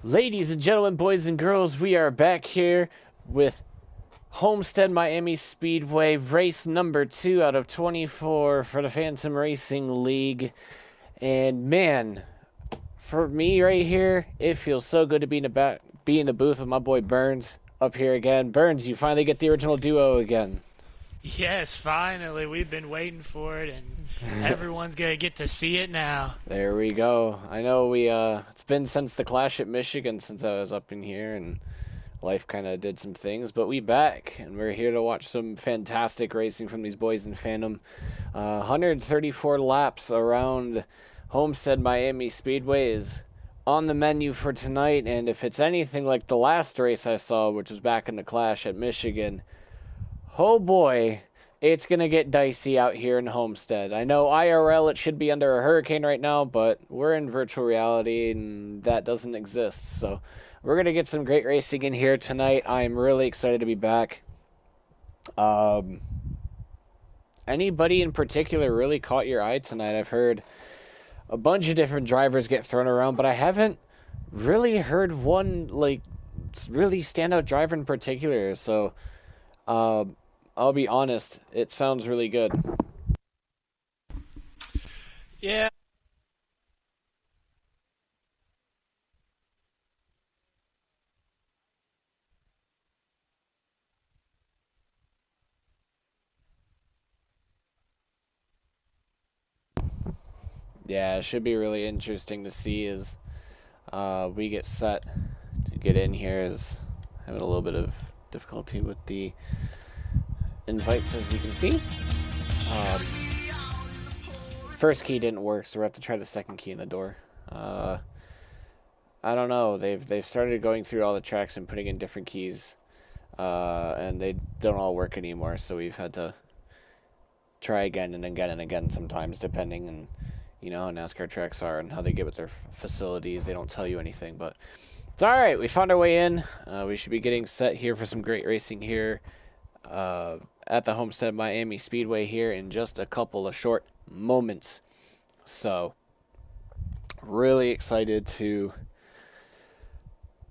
Ladies and gentlemen, boys and girls, we are back here with Homestead-Miami Speedway race number 2 out of 24 for the Phantom Racing League. And man, for me right here, it feels so good to be in the booth with my boy Burns up here again. Burns, you finally get the original duo again. Yes, finally. We've been waiting for it, and everyone's gonna get to see it now. There we go. I know it's been since the clash at Michigan since I was up in here, and life kind of did some things, but we back, and we're here to watch some fantastic racing from these boys in Phantom. 134 laps around Homestead-Miami Speedway is on the menu for tonight, and if it's anything like the last race I saw, which was back in the clash at Michigan, oh boy, it's going to get dicey out here in Homestead. I know IRL it should be under a hurricane right now, but we're in virtual reality and that doesn't exist. So we're going to get some great racing in here tonight. I'm really excited to be back. Anybody in particular really caught your eye tonight? I've heard a bunch of different drivers get thrown around, but I haven't really heard one like really standout driver in particular. So I'll be honest, it sounds really good. Yeah. Yeah, it should be really interesting to see as we get set to get in here. Is having a little bit of difficulty with the invites, as you can see. Um, First key didn't work, so we have to try the second key in the door. I don't know. They've started going through all the tracks and putting in different keys, and they don't all work anymore. So we've had to try again and again and again. Sometimes, depending on how NASCAR tracks are and how they get with their facilities, they don't tell you anything. But it's all right. We found our way in. We should be getting set here for some great racing here at the Homestead-Miami Speedway here in just a couple of short moments. So, really excited to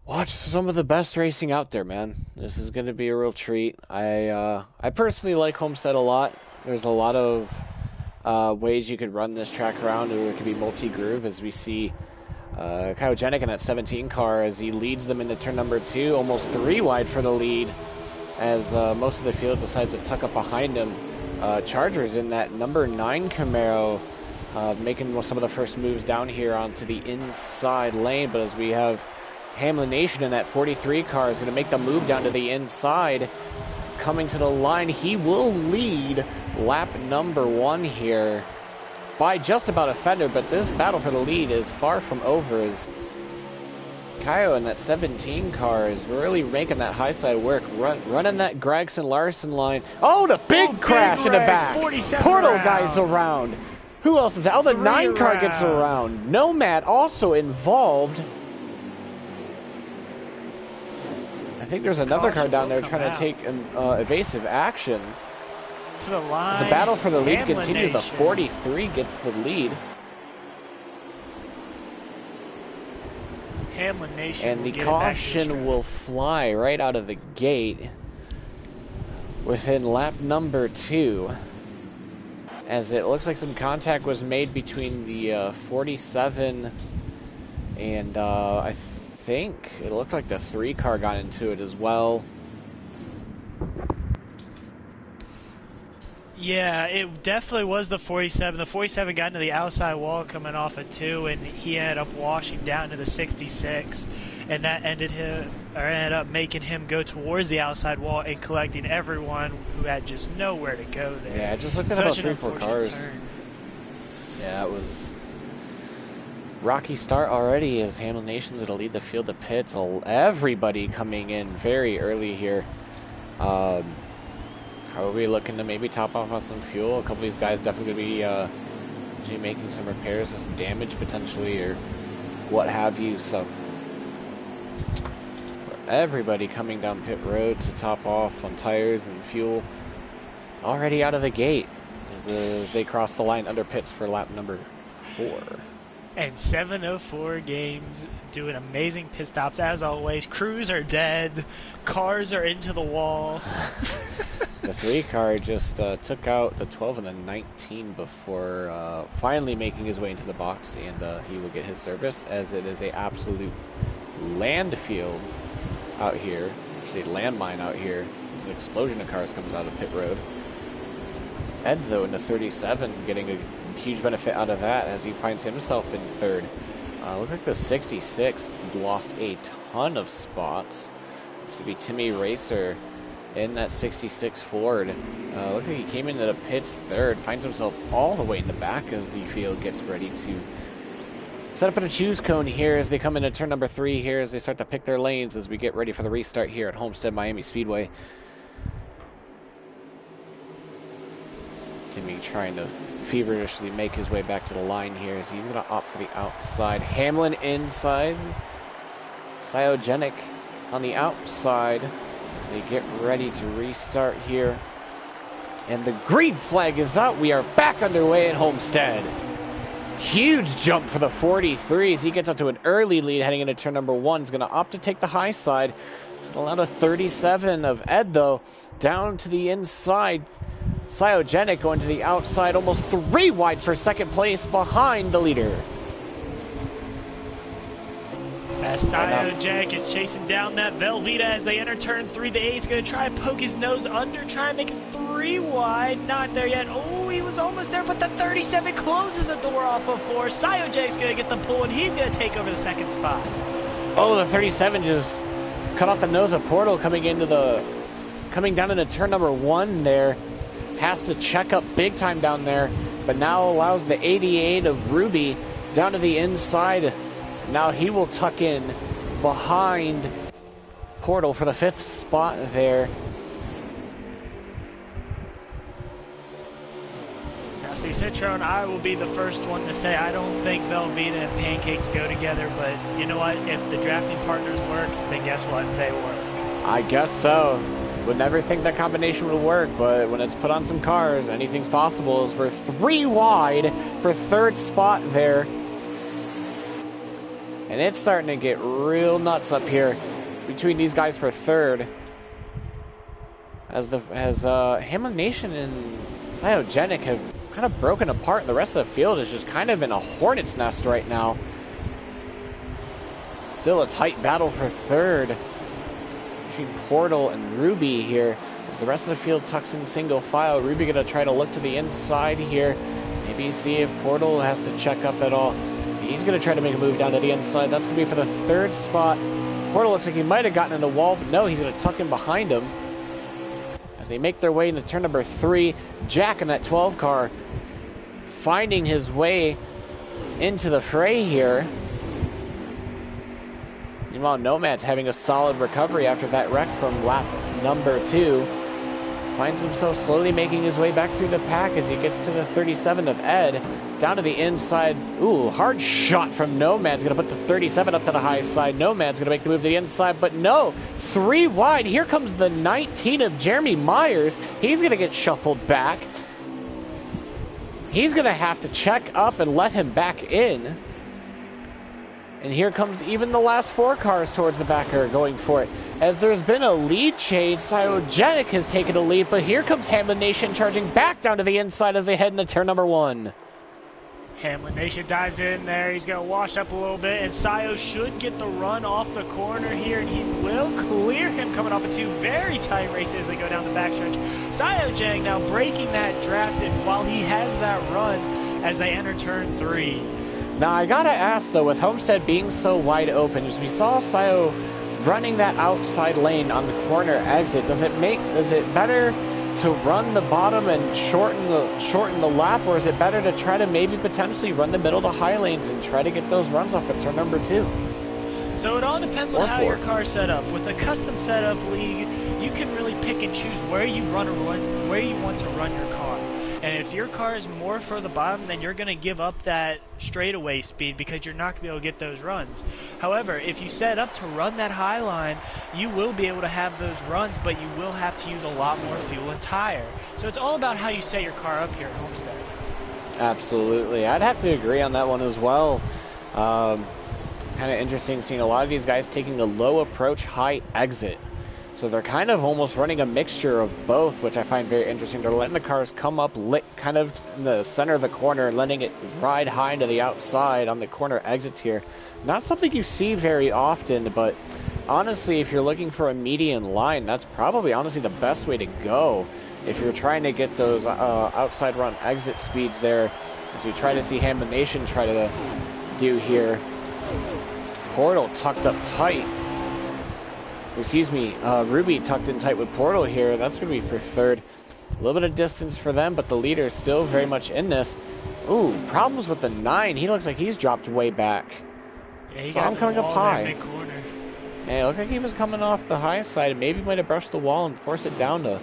watch some of the best racing out there, man. This is going to be a real treat. I personally like Homestead a lot. There's a lot of ways you could run this track around, or it could be multi-groove, as we see Cryogenic in that 17 car as he leads them into turn number 2, almost 3 wide for the lead, as most of the field decides to tuck up behind him. Chargers in that number 9 Camaro making some of the first moves down here onto the inside lane, but as we have Hamlin Nation in that 43 car is going to make the move down to the inside, coming to the line. He will lead lap number 1 here by just about a fender, but this battle for the lead is far from over as Kyo in that 17 car is really making that high side work, running that Gregson Larson line. Oh, the big crash in the back. Portal guys around. Who else is out? Oh, the 9 car gets around. Nomad also involved. I think there's another car down there trying to take an evasive action. To the line. As the battle for the lead continues, the 43 gets the lead. Hamlin Nation. And the caution will fly right out of the gate within lap number 2. As it looks like some contact was made between the 47 and I think it looked like the 3 car got into it as well. Yeah, it definitely was the 47. The 47 got into the outside wall coming off a 2, and he ended up washing down to the 66, and that ended up making him go towards the outside wall and collecting everyone who had just nowhere to go there. Yeah, it just looked at about 3-4 cars. Turn. Yeah, it was rocky start already as Hamlin Nation's going to lead the field of pits. Everybody coming in very early here. How are we looking to maybe top off on some fuel? A couple of these guys definitely going to be making some repairs and some damage potentially, or what have you. So everybody coming down pit road to top off on tires and fuel already out of the gate as they cross the line under pits for lap number 4. And 704 games doing amazing pit stops as always. Crews are dead. Cars are into the wall. The 3 car just took out the 12 and the 19 before finally making his way into the box, and he will get his service, as it is a absolute landfill out here. Actually, landmine out here. There's an explosion of cars comes out of pit road. Ed, though, in the 37, getting a huge benefit out of that as he finds himself in third. Look like the 66 lost a ton of spots. It's going to be Timmy Racer in that 66 Ford. Looks like he came into the pits third, finds himself all the way in the back as the field gets ready to set up in a choose cone here as they come into turn number 3 here as they start to pick their lanes as we get ready for the restart here at Homestead-Miami Speedway. Timmy trying to feverishly make his way back to the line here as he's going to opt for the outside. Hamlin inside. Cyogenic on the outside as they get ready to restart here. And the green flag is out. We are back underway at Homestead. Huge jump for the 43 as he gets up to an early lead heading into turn number 1. He's going to opt to take the high side. It's going to allow the 37 of Ed, though, down to the inside. Cyogenic going to the outside, almost 3 wide for second place behind the leader. As Cyogenic is chasing down that Velveeta as they enter turn 3, the A's going to try to poke his nose under, try and make it 3 wide. Not there yet. Oh, he was almost there, but the 37 closes the door off of 4. Cyogenic's going to get the pull, and he's going to take over the second spot. Oh, the 37 just cut off the nose of Portal coming down into turn number 1 there. Has to check up big time down there, but now allows the 88 of Ruby down to the inside. Now he will tuck in behind Portal for the 5th spot there. Now see, Citron, I will be the first one to say I don't think Velveeta and Pancakes go together, but you know what? If the drafting partners work, then guess what? They work. I guess so. Would never think that combination would work, but when it's put on some cars, anything's possible. As we're 3 wide for 3rd spot there. And it's starting to get real nuts up here between these guys for 3rd. As Hamlin Nation and Cyogenic have kind of broken apart. The rest of the field is just kind of in a hornet's nest right now. Still a tight battle for 3rd. Between Portal and Ruby here as the rest of the field tucks in single file. Ruby gonna try to look to the inside here, maybe see if Portal has to check up at all. He's gonna try to make a move down to the inside. That's gonna be for the 3rd spot. Portal looks like he might have gotten in the wall, but no, he's gonna tuck in behind him as they make their way into turn number 3. Jack in that 12 car finding his way into the fray here. Meanwhile, Nomad's having a solid recovery after that wreck from lap number 2. Finds himself slowly making his way back through the pack as he gets to the 37 of Ed. Down to the inside. Ooh, hard shot from Nomad's going to put the 37 up to the high side. Nomad's going to make the move to the inside, but no. 3 wide. Here comes the 19 of Jeremy Myers. He's going to get shuffled back. He's going to have to check up and let him back in. And here comes even the last 4 cars towards the back are going for it. As there's been a lead change, Cyogenic has taken a lead, but here comes Hamlin Nation charging back down to the inside as they head into turn number 1. Hamlin Nation dives in there. He's going to wash up a little bit, and Sio should get the run off the corner here, and he will clear him coming off of 2 very tight races as they go down the backstretch. Cyogenic now breaking that draft and while he has that run as they enter turn 3. Now, I gotta ask, though, with Homestead being so wide open, as we saw Sio running that outside lane on the corner exit, is it better to run the bottom and shorten the lap, or is it better to try to maybe potentially run the middle to high lanes and try to get those runs off at turn number 2? So it all depends on how your car's set up. With a custom setup league, you can really pick and choose where you want to run your car. And if your car is more for the bottom, then you're going to give up that straightaway speed because you're not going to be able to get those runs. However, if you set up to run that high line, you will be able to have those runs, but you will have to use a lot more fuel and tire. So it's all about how you set your car up here at Homestead. Absolutely. I'd have to agree on that one as well. It's kind of interesting seeing a lot of these guys taking a low approach, high exit. So they're kind of almost running a mixture of both, which I find very interesting. They're letting the cars come up kind of in the center of the corner and letting it ride high into the outside on the corner exits here. Not something you see very often, but honestly, if you're looking for a median line, that's probably honestly the best way to go. If you're trying to get those outside run exit speeds there, as we try to see Hamlin Nation try to do here. Portal tucked up tight. Excuse me, Ruby tucked in tight with Portal here. That's going to be for third. A little bit of distance for them, but the leader is still very much in this. Ooh, problems with the 9. He looks like he's dropped way back. Yeah, he so got I'm coming up high. Mid-corner. Yeah, it looked like he was coming off the high side. Maybe might have brushed the wall and forced it down to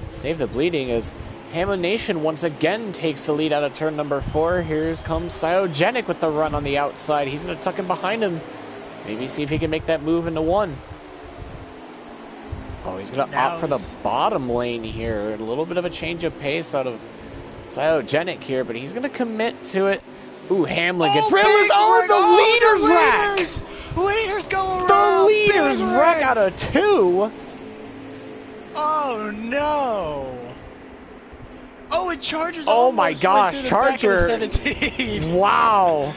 save the bleeding as Hamlin Nation once again takes the lead out of turn number 4. Here comes Cyogenic with the run on the outside. He's going to tuck in behind him. Maybe see if he can make that move into 1. Oh, he's going to opt for the bottom lane here. A little bit of a change of pace out of Cyogenic here, but he's going to commit to it. Ooh, Hamlin gets realized. Oh, the leader's wreck! Leaders go around! The leader's wreck out of 2! Oh, no! Oh, it charges. Oh my gosh, Charger! Wow!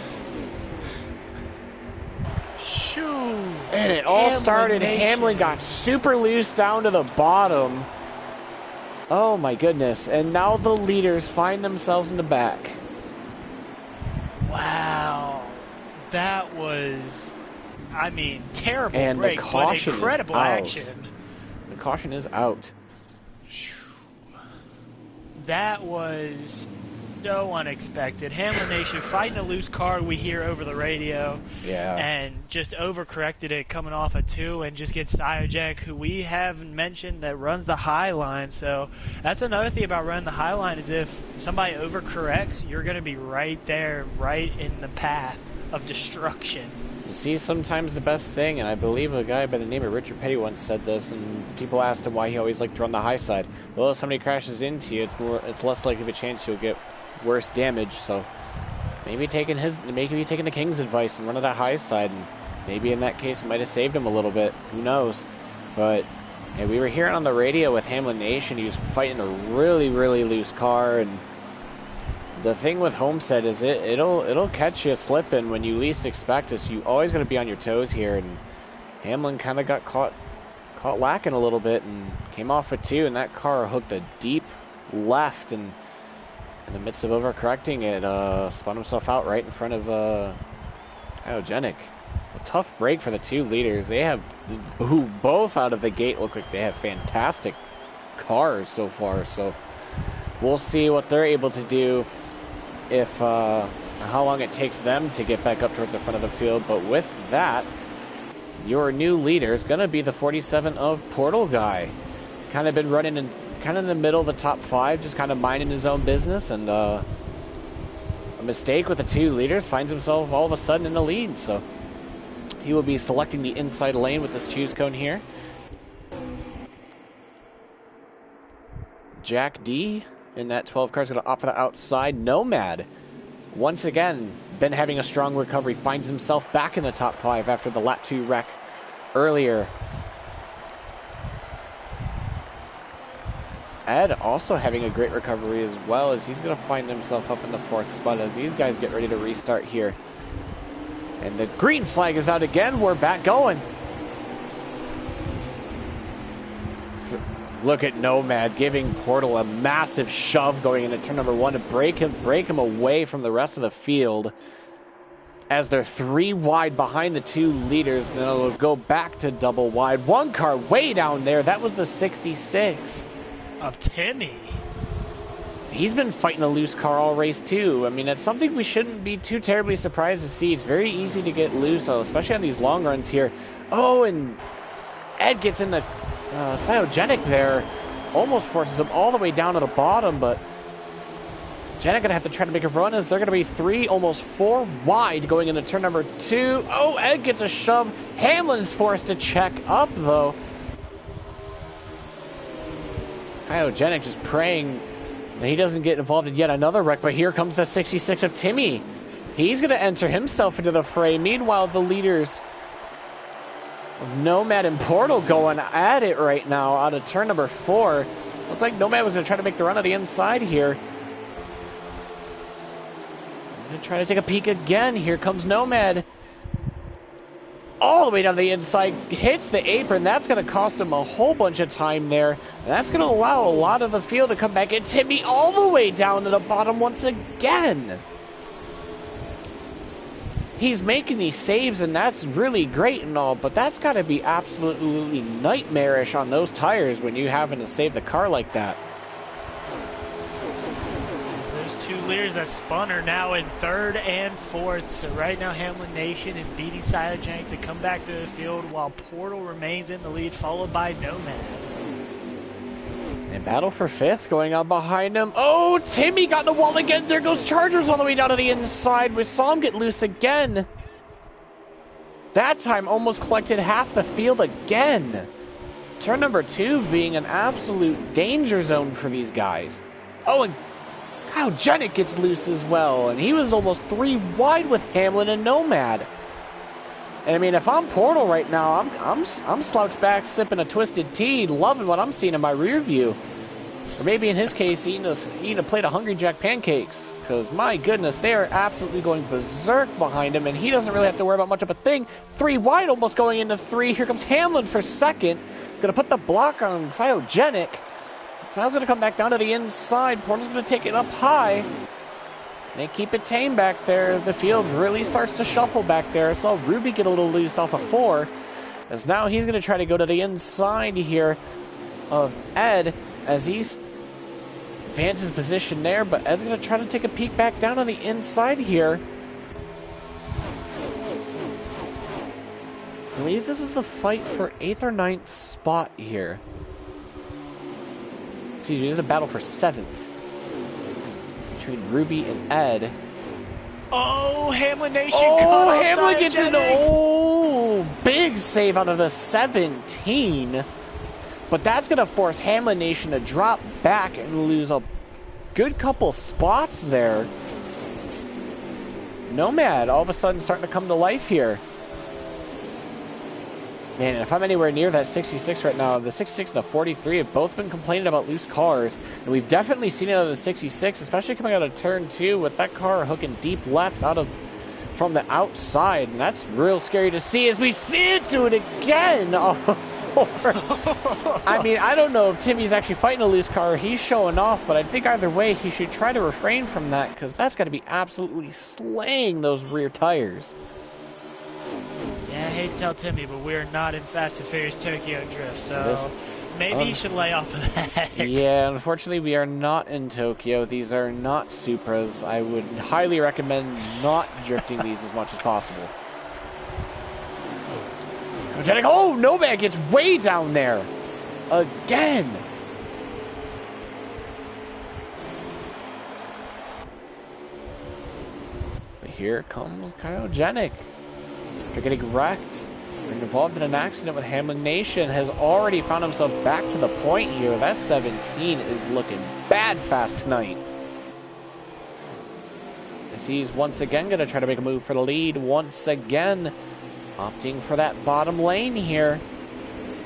And it all started. Hamlin got super loose down to the bottom. Oh my goodness. And now the leaders find themselves in the back. Wow. That was, I mean, terrible and break, the caution but incredible is out. action. The caution is out. That was so unexpected. Hamlin Nation fighting a loose car we hear over the radio. Yeah. And just overcorrected it coming off a 2 and just gets Cyogenic, who we haven't mentioned, that runs the high line. So that's another thing about running the high line is if somebody overcorrects, you're going to be right there, right in the path of destruction. You see, sometimes the best thing, and I believe a guy by the name of Richard Petty once said this, and people asked him why he always liked to run the high side. Well, if somebody crashes into you, it's less likely of a chance you'll get worse damage. So maybe taking the King's advice and running that high side, and maybe in that case it might have saved him a little bit. Who knows? But yeah, we were hearing on the radio with Hamlin Nation, he was fighting a really, really loose car, and the thing with Homestead is it'll catch you slipping when you least expect it. So you always got to be on your toes here. And Hamlin kind of got caught lacking a little bit and came off at 2. And that car hooked a deep left, and in the midst of overcorrecting, it spun himself out right in front of Cyogenic. A tough break for the 2 leaders. They have who both out of the gate look like they have fantastic cars so far. So we'll see what they're able to do. If how long it takes them to get back up towards the front of the field. But with that, your new leader is going to be the 47 of Portal Guy. Kind of been running in the middle of the top 5, just kind of minding his own business, and a mistake with the 2 leaders finds himself all of a sudden in the lead. So he will be selecting the inside lane with this choose cone here. Jack D in that 12 car is going to opt for the outside. Nomad, once again, been having a strong recovery, finds himself back in the top 5 after the lap 2 wreck earlier. Ed also having a great recovery as well, as he's going to find himself up in the 4th spot as these guys get ready to restart here. And the green flag is out again. We're back going. Look at Nomad giving Portal a massive shove going into turn number 1 to break him away from the rest of the field. As they're 3 wide behind the 2 leaders, then it'll go back to double wide. 1 car way down there. That was the 66 of Timmy. He's been fighting a loose car all race too. I mean, it's something we shouldn't be too terribly surprised to see. It's very easy to get loose, especially on these long runs here. Oh, and Ed gets in the Cyogenic there, almost forces him all the way down to the bottom, but Genic gonna have to try to make a run as they're gonna be 3, almost 4 wide going into turn number 2. Oh, Ed gets a shove. Hamlin's forced to check up though. Cyogenic just praying that he doesn't get involved in yet another wreck, but here comes the 66 of Timmy. He's going to enter himself into the fray. Meanwhile, the leaders, Nomad and Portal, going at it right now out of turn number 4. Looked like Nomad was going to try to make the run to the inside here. Going to try to take a peek again. Here comes Nomad. All the way down the inside, hits the apron. That's going to cost him a whole bunch of time there. And that's going to allow a lot of the field to come back. And Timmy all the way down to the bottom once again. He's making these saves, and that's really great and all, but that's got to be absolutely nightmarish on those tires when you're having to save the car like that. Those two leaders that spun are now in 3rd and 4th. So right now Hamlin Nation is beating Cytojank to come back to the field while Portal remains in the lead, followed by Nomad. And battle for 5th going on behind him. Oh, Timmy got in the wall again. There goes Chargers all the way down to the inside. We saw him get loose again. That time almost collected half the field again. Turn number 2 being an absolute danger zone for these guys. Oh, and Kyle Jenick gets loose as well. And he was almost 3 wide with Hamlin and Nomad. And I mean, if I'm Portal right now, I'm slouched back, sipping a twisted tea, loving what I'm seeing in my rear view. Or maybe in his case, eating a plate of Hungry Jack pancakes. Because my goodness, they are absolutely going berserk behind him, and he doesn't really have to worry about much of a thing. 3 wide, almost going into 3. Here comes Hamlin for 2nd. Going to put the block on Cytojank. Sal's going to come back down to the inside. Portal's going to take it up high. They keep it tame back there as the field really starts to shuffle back there. I saw Ruby get a little loose off of 4. As now he's going to try to go to the inside here of Ed as he advances position there. But Ed's going to try to take a peek back down on the inside here. I believe this is the fight for 8th or 9th spot here. Excuse me, this is a battle for 7th. Between Ruby and Ed. Oh, Hamlin Nation. Oh, Hamlin gets an big save out of the 17. But that's going to force Hamlin Nation to drop back and lose a good couple spots there. Nomad all of a sudden starting to come to life here. Man, if I'm anywhere near that 66 right now, the 66 and the 43 have both been complaining about loose cars. And we've definitely seen it out of the 66, especially coming out of turn 2 with that car hooking deep left from the outside. And that's real scary to see as we see it do it again. I mean, I don't know if Timmy's actually fighting a loose car or he's showing off, but I think either way he should try to refrain from that because that's got to be absolutely slaying those rear tires. Yeah, I hate to tell Timmy, but we're not in Fast and Furious Tokyo Drift, so maybe he should lay off of that. Yeah, unfortunately we are not in Tokyo. These are not Supras. I would highly recommend not drifting these as much as possible. Oh, Nomad gets way down there. Again. But here comes Cytojank. They're getting wrecked. They're involved in an accident with Hamlin Nation. Has already found himself back to the point here. That 17 is looking bad fast tonight. As he's once again going to try to make a move for the lead. Once again, opting for that bottom lane here.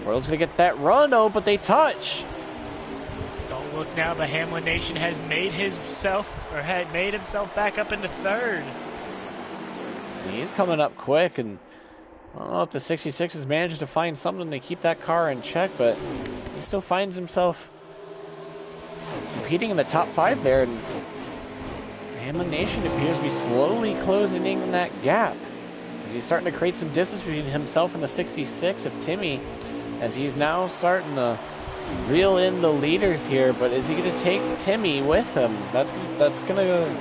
Portal's going to get that run, oh, but they touch. Don't look now, but Hamlin Nation has made himself back up into 3rd. He's coming up quick, and I don't know if the 66 has managed to find something to keep that car in check, but he still finds himself competing in the top 5 there, and Hamlin Nation appears to be slowly closing in that gap as he's starting to create some distance between himself and the 66 of Timmy, as he's now starting to reel in the leaders here. But is he going to take Timmy with him? That's going to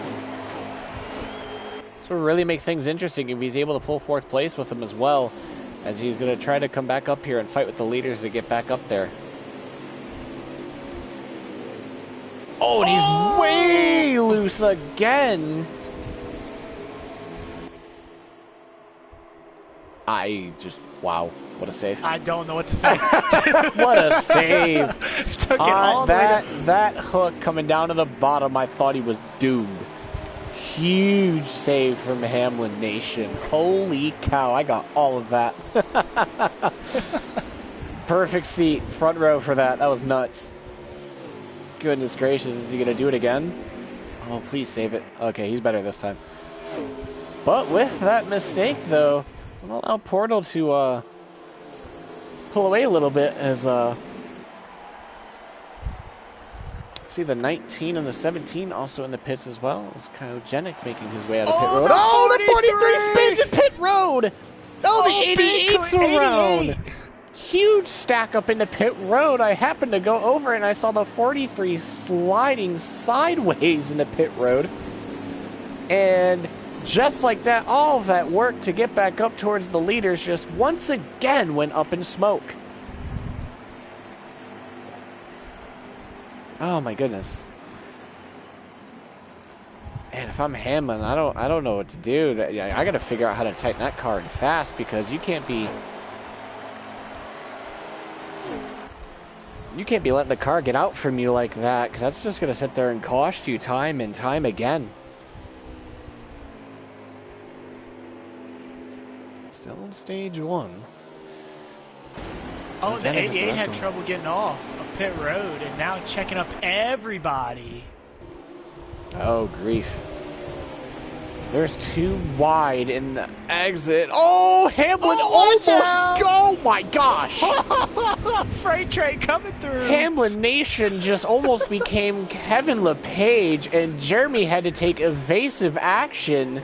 really make things interesting if he's able to pull 4th place with him as well, as he's going to try to come back up here and fight with the leaders to get back up there. Oh, and he's way loose again. Wow, what a save. I don't know what to say. What a save. Took it all the way that hook coming down to the bottom, I thought he was doomed. Huge save from Hamlin Nation. Holy cow, I got all of that. Perfect seat, front row for that. That was nuts. Goodness gracious, is he going to do it again? Oh, please save it. Okay, he's better this time. But with that mistake, though, it's going to allow Portal to pull away a little bit as see the 19 and the 17 also in the pits as well. It's Kyogenic making his way out of pit road. Oh, the 43 spins at pit road! Oh, the 88's around! Huge stack up in the pit road. I happened to go over and I saw the 43 sliding sideways in the pit road. And just like that, all of that work to get back up towards the leaders just once again went up in smoke. Oh my goodness. And if I'm Hamlin, I don't know what to do. I got to figure out how to tighten that car in fast, because you can't be letting the car get out from you like that, because that's just going to sit there and cost you time and time again. Still on stage 1. Oh, the 88 had trouble getting off of pit road, and now checking up everybody. Oh, grief. There's too wide in the exit. Oh, Hamlin almost. Oh, my gosh. Freight train coming through. Hamlin Nation just almost became Kevin LePage, and Jeremy had to take evasive action.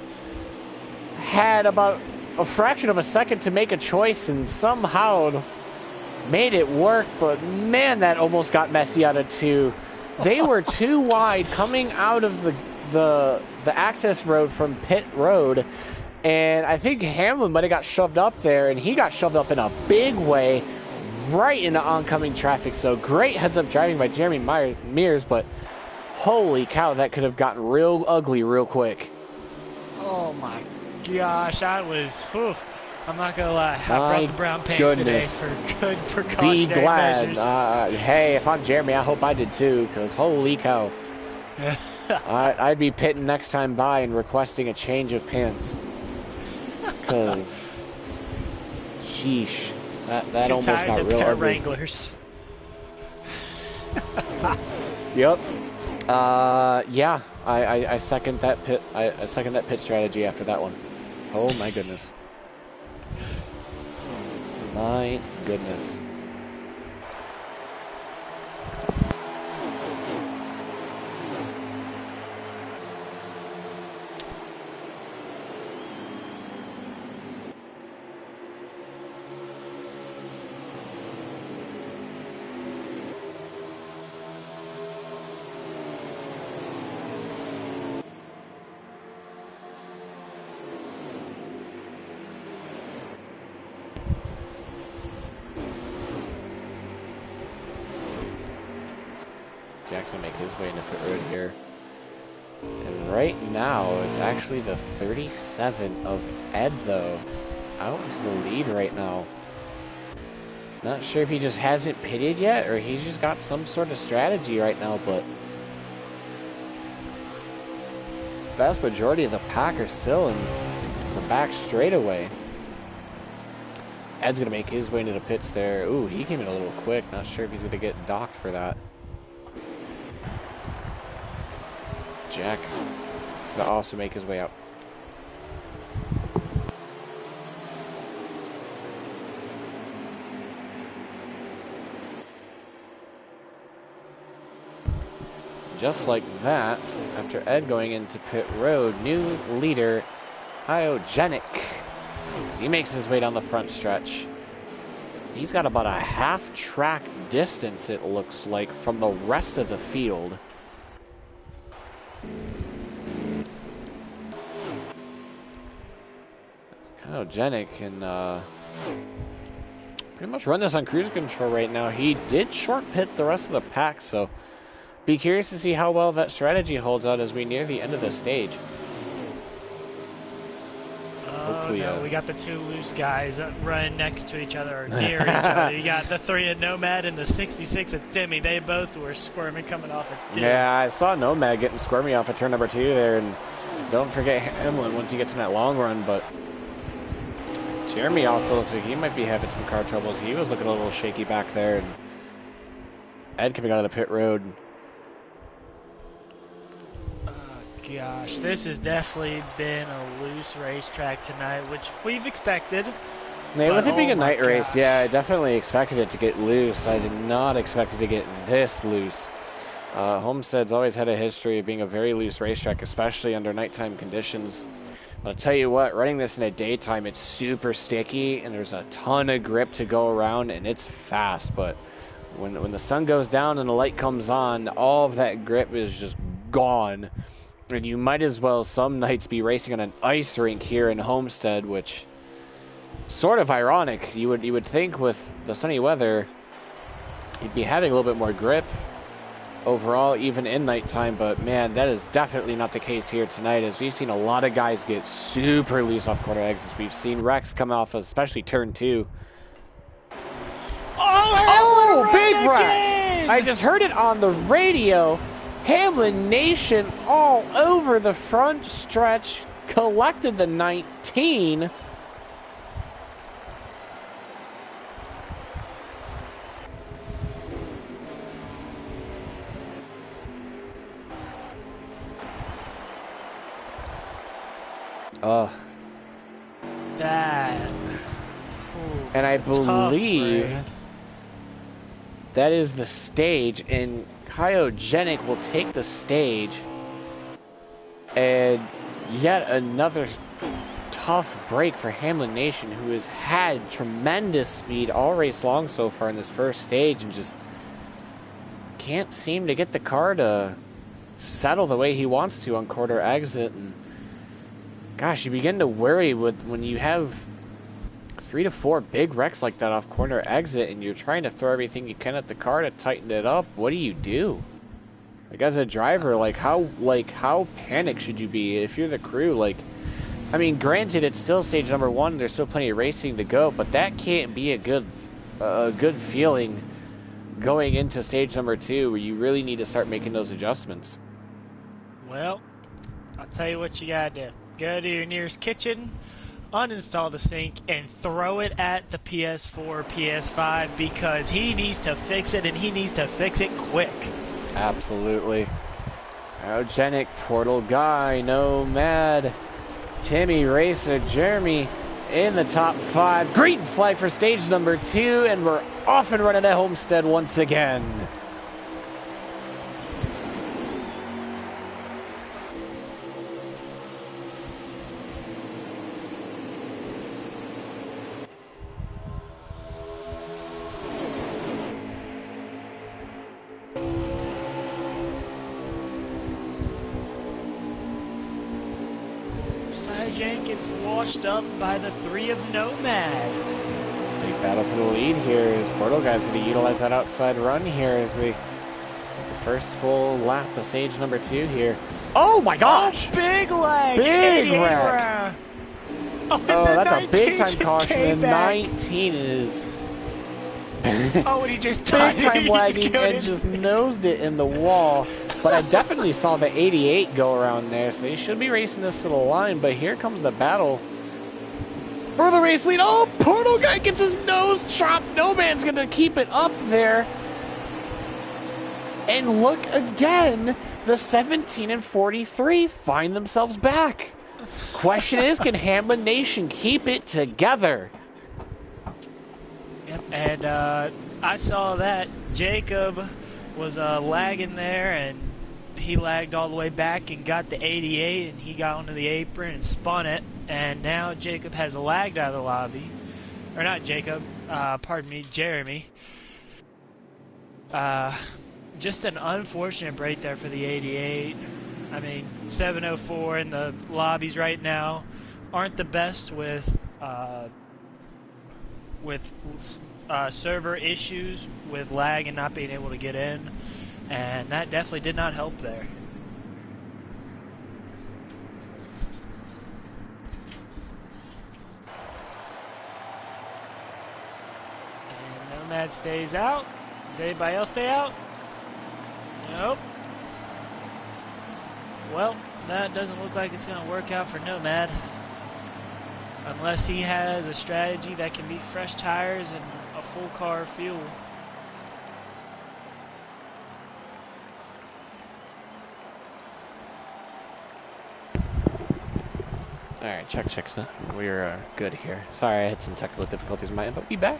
Had about a fraction of a second to make a choice, and somehow made it work, but man, that almost got messy out of 2. They were too wide coming out of the access road from pit road, and I think Hamlin might have got shoved up there, and he got shoved up in a big way right into oncoming traffic. So great heads-up driving by Jeremy Mears, but holy cow, that could have gotten real ugly real quick. Oh my gosh, I was... Whew. I'm not gonna lie, I brought the brown pants today for good precautionary Be glad. measures. Hey, if I'm Jeremy, I hope I did too, because holy cow. I'd be pitting next time by and requesting a change of pants. Because, sheesh, that almost got real ugly. Wranglers. Yep. Yeah, I second that pit. I second that pit strategy after that one. Oh my goodness. My goodness. Jack's gonna make his way into pit road here. And right now, it's actually the 37 of Ed, though, out into the lead right now. Not sure if he just hasn't pitted yet, or he's just got some sort of strategy right now, but vast majority of the pack are still in the back straightaway. Ed's gonna make his way into the pits there. Ooh, he came in a little quick. Not sure if he's gonna get docked for that. Jack will also make his way out. Just like that, after Ed going into pit road, new leader, Kyogenic. As he makes his way down the front stretch. He's got about a half track distance, it looks like, from the rest of the field. Kyogenic can pretty much run this on cruise control right now. He did short pit the rest of the pack, so be curious to see how well that strategy holds out as we near the end of the stage. Hopefully, no, we got the two loose guys running next to each other or near each other. You got the 3 of Nomad and the 66 of Timmy. They both were squirming coming off of Timmy. Yeah, I saw Nomad getting squirmy off of turn number 2 there, and Don't forget Hamlin once he gets in that long run, but Jeremy also looks like he might be having some car troubles. He was looking a little shaky back there, and Ed coming out of the pit road. Oh gosh, this has definitely been a loose racetrack tonight, which we've expected. Man, with it being a night race, gosh. yeah, I definitely expected it to get loose. I did not expect it to get this loose. Homestead's always had a history of being a very loose racetrack, especially under nighttime conditions. But I'll tell you what, running this in a daytime, it's super sticky, and there's a ton of grip to go around, and it's fast. But when the sun goes down and the light comes on, all of that grip is just gone. And you might as well some nights be racing on an ice rink here in Homestead, which sort of ironic. You would think with the sunny weather, you'd be having a little bit more grip overall, even in nighttime, but man, that is definitely not the case here tonight, as we've seen a lot of guys get super loose off corner exits. We've seen wrecks come off, especially turn 2. Oh, big wreck! again! I just heard it on the radio. Hamlin Nation all over the front stretch, collected the 19. That. And I believe break. that is the stage, and Cryogenic will take the stage. And yet another tough break for Hamlin Nation, who has had tremendous speed all race long so far in this first stage, and just can't seem to get the car to settle the way he wants to on corner exit. And gosh, you begin to worry when you have 3 to 4 big wrecks like that off corner exit, and you're trying to throw everything you can at the car to tighten it up. What do you do? Like, as a driver, how panicked should you be if you're the crew? Like, I mean, granted, it's still stage number 1. There's still plenty of racing to go, but that can't be a good feeling going into stage number 2, where you really need to start making those adjustments. Well, I'll tell you what you gotta do. Go to your nearest kitchen, uninstall the sink, and throw it at the PS4, PS5, because he needs to fix it, and he needs to fix it quick. Absolutely. Cryogenic, Portal Guy, Nomad, Timmy, Racer, Jeremy in the top 5. Green flag for stage number 2, and we're off and running at Homestead once again. Gets washed up by the 3 of Nomad. Big battle for the lead here, as Portal Guy's going to utilize that outside run here as we get the first full lap of stage number 2 here. Oh my gosh! Oh, big lag! Big wreck! Oh, that's a big time caution, and back. 19 is Oh, and he just big time lagging and just nosed it in the wall. But I definitely saw the 88 go around there, so they should be racing this to the line. But here comes the battle for the race lead. Oh, Portal Guy gets his nose chopped. No man's going to keep it up there. And look again, the 17 and 43 find themselves back. Question is, can Hamlin Nation keep it together? Yep, and I saw that Jacob was lagging there, and he lagged all the way back and got the 88, and he got onto the apron and spun it, and now Jacob has lagged out of the lobby. Or not Jacob, pardon me, Jeremy. Just an unfortunate break there for the 88. I mean, 704 in the lobbies right now aren't the best with server issues, with lag and not being able to get in, and that definitely did not help there. And Nomad stays out. Does anybody else stay out? Nope. Well, that doesn't look like it's going to work out for Nomad. Unless he has a strategy that can beat fresh tires and a full car of fuel. Alright, check. We're good here. Sorry, I had some technical difficulties on my end, but be back.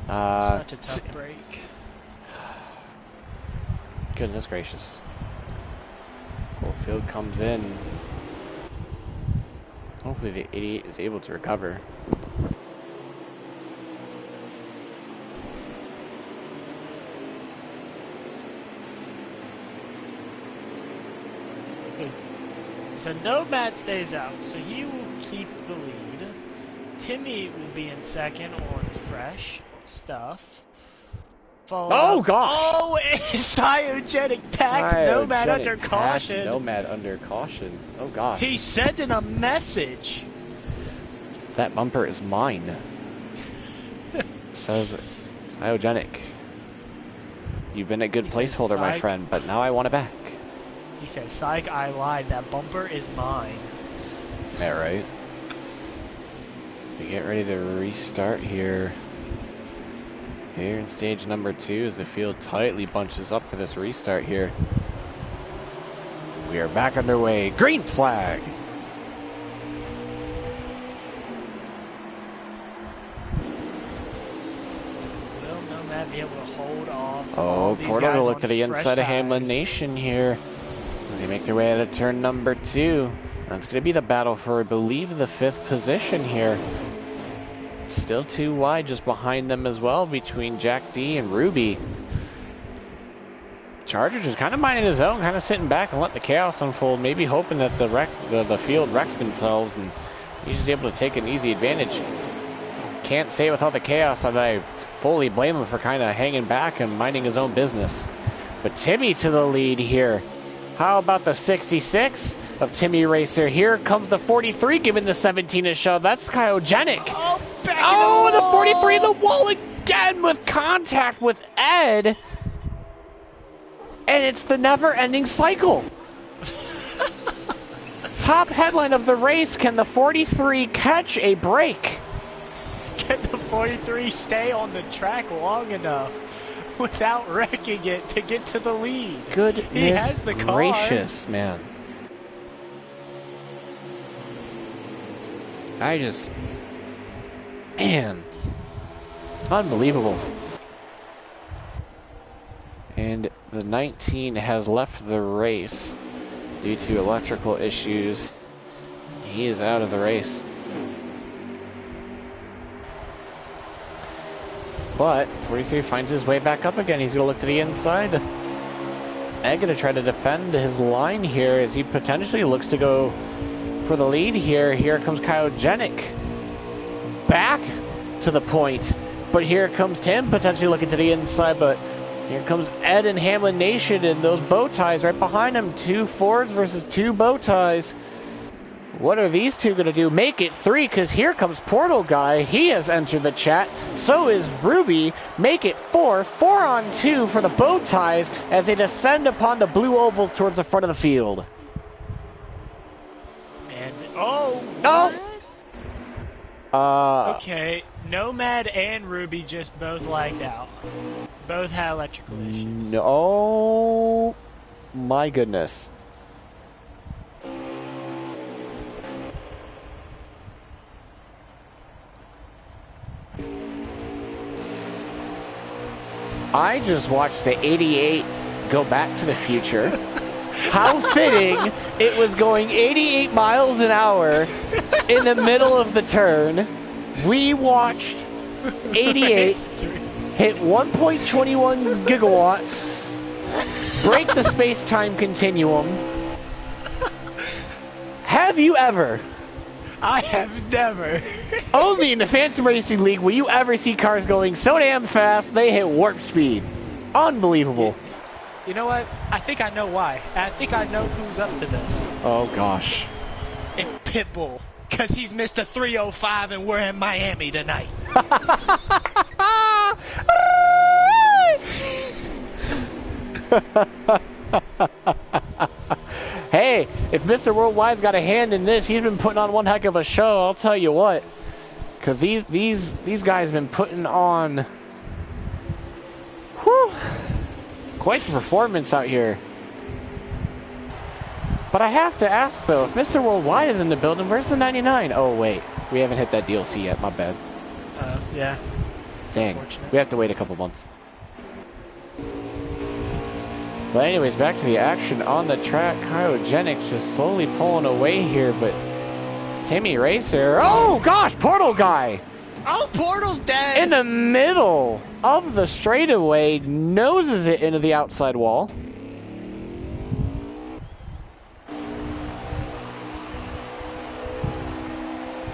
Such a tough break. Goodness gracious. Field comes in. Hopefully the 88 is able to recover. So Nomad stays out, so he will keep the lead. Timmy will be in second on fresh stuff. Oh gosh! Oh, Cyogenic tax Nomad under caution. Nomad under caution. Oh gosh. He's sending a message. That bumper is mine. Says Cyogenic. You've been a good placeholder, my friend, but now I want it back. He says, "Psych, I lied. That bumper is mine." Yeah, right. We get ready to restart here. Here in stage number 2 as the field tightly bunches up for this restart here. We are back underway. Green flag! Will Nomad be able to hold off? Oh, Portal will look to the inside of Hamlin Nation here as they make their way out of turn number 2. That's going to be the battle for, I believe, the 5th position here. Still too wide just behind them as well between Jack D and Ruby. Charger just kind of minding his own, kind of sitting back and letting the chaos unfold, maybe hoping that the field wrecks themselves and he's just able to take an easy advantage. Can't say without the chaos that I fully blame him for kind of hanging back and minding his own business. But Timmy to the lead here. How about the 66 of Timmy Racer? Here comes the 43 giving the 17 a shove. That's Cyogenic. Oh, the 43 in the wall again with contact with Ed. And it's the never-ending cycle. Top headline of the race, can the 43 catch a break? Can the 43 stay on the track long enough without wrecking it to get to the lead? Goodness he has the car. Gracious, man. Man, unbelievable. And the 19 has left the race due to electrical issues. He is out of the race. But 43 finds his way back up again. He's going to look to the inside. Ed going to try to defend his line here as he potentially looks to go for the lead here. Here comes Cyogenic back to the point. But here comes Tim potentially looking to the inside. But here comes Ed and Hamlin Nation and those bow ties right behind him. 2 Fords versus 2 bow ties. What are these two going to do? Make it 3, because here comes Portal Guy. He has entered the chat. So is Ruby. Make it 4. 4 on 2 for the bow ties as they descend upon the blue ovals towards the front of the field. And, oh! Okay, Nomad and Ruby just both lagged out. Both had electrical issues. No, my goodness. I just watched the 88 go back to the future. How fitting it was going 88 miles an hour in the middle of the turn. We watched 88 hit 1.21 gigawatts, break the space-time continuum. Have you ever? I have never. Only in the Phantom Racing League will you ever see cars going so damn fast they hit warp speed. Unbelievable. You know what? I think I know why. I think I know who's up to this. Oh gosh. It's Pitbull. Because he's Mr. 305 and we're in Miami tonight. Hey, if Mr. Worldwide's got a hand in this, he's been putting on one heck of a show, I'll tell you what. Because these guys have been putting on, whew, quite the performance out here. But I have to ask, though, if Mr. Worldwide is in the building, where's the 99? Oh, wait. We haven't hit that DLC yet. My bad. Yeah. Dang. We have to wait a couple months. But anyways, back to the action on the track. Cryogenics just slowly pulling away here, but Timmy Racer... Oh, gosh! Portal guy! Oh, Portal's dead! In the middle of the straightaway, noses it into the outside wall.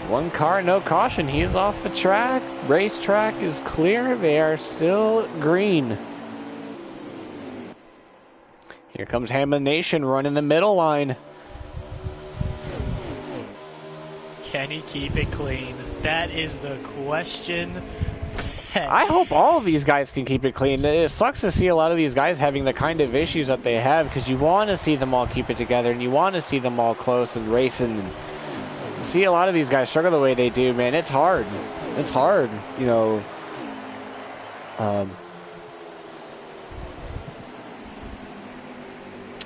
One car, no caution. He is off the track. Racetrack is clear. They are still green. Here comes Hamlin Nation running the middle line. Can he keep it clean? That is the question. I hope all of these guys can keep it clean. It sucks to see a lot of these guys having the kind of issues that they have, because you want to see them all keep it together and you want to see them all close and racing. And see a lot of these guys struggle the way they do, man. It's hard. It's hard, you know.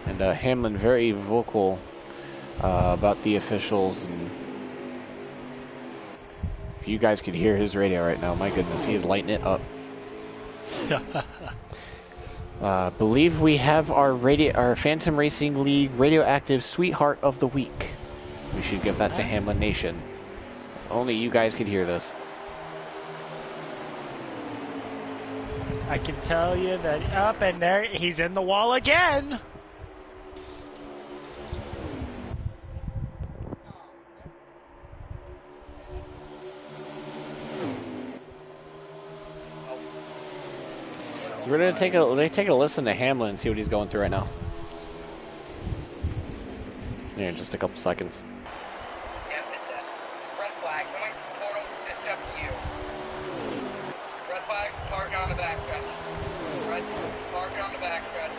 And Hamlin very vocal about the officials, and if you guys could hear his radio right now, my goodness, he is lighting it up. Believe we have our Phantom Racing League Radioactive Sweetheart of the Week. We should give that to Hamlin Nation. If only you guys could hear this. I can tell you that up and there, he's in the wall again. So we're gonna take a listen to Hamlin and see what he's going through right now. Here in just a couple seconds. Yep, it's a red flag. Coming from Portal, it's up to you. Red flag, park on the backstretch. Red, park on the backstretch.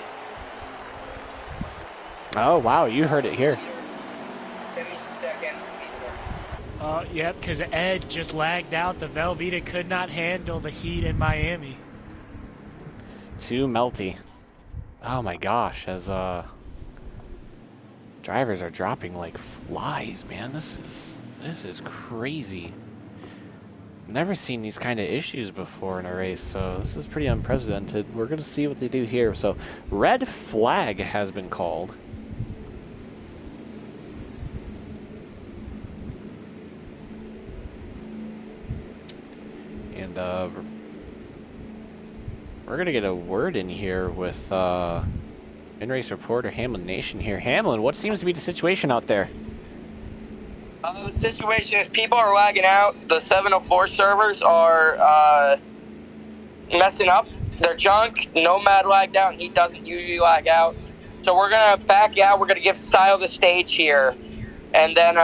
Oh wow, you heard it here. 72nd. Yep, because Ed just lagged out. The Velveeta could not handle the heat in Miami. Too melty. Oh my gosh, as drivers are dropping like flies, man. This is crazy. Never seen these kind of issues before in a race, so this is pretty unprecedented. We're gonna see what they do here. So, red flag has been called. And we're gonna get a word in here with in-race reporter Hamlin Nation here. Hamlin, what seems to be the situation out there? The situation is people are lagging out. The 704 servers are messing up. They're junk. Nomad lagged out, and he doesn't usually lag out. So we're going to back out. We're going to give Sile the stage here. And then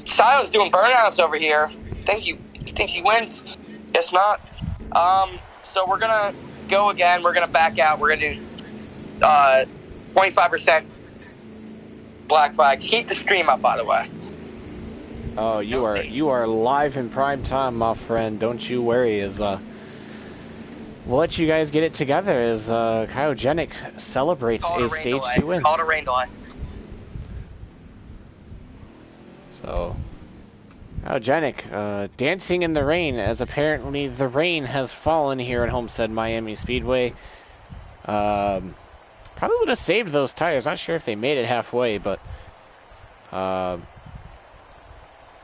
Sile's doing burnouts over here. He thinks he wins. Guess not. So we're going to go again. We're going to back out. We're going to do 25% black flags. Keep the stream up, by the way. Oh, you are live in prime time, my friend. Don't you worry. We'll let you guys get it together as Cryogenic celebrates a stage 2 win. Call it a rain delay. So, Cryogenic dancing in the rain, as apparently the rain has fallen here at Homestead-Miami Speedway. Probably would have saved those tires. Not sure if they made it halfway, but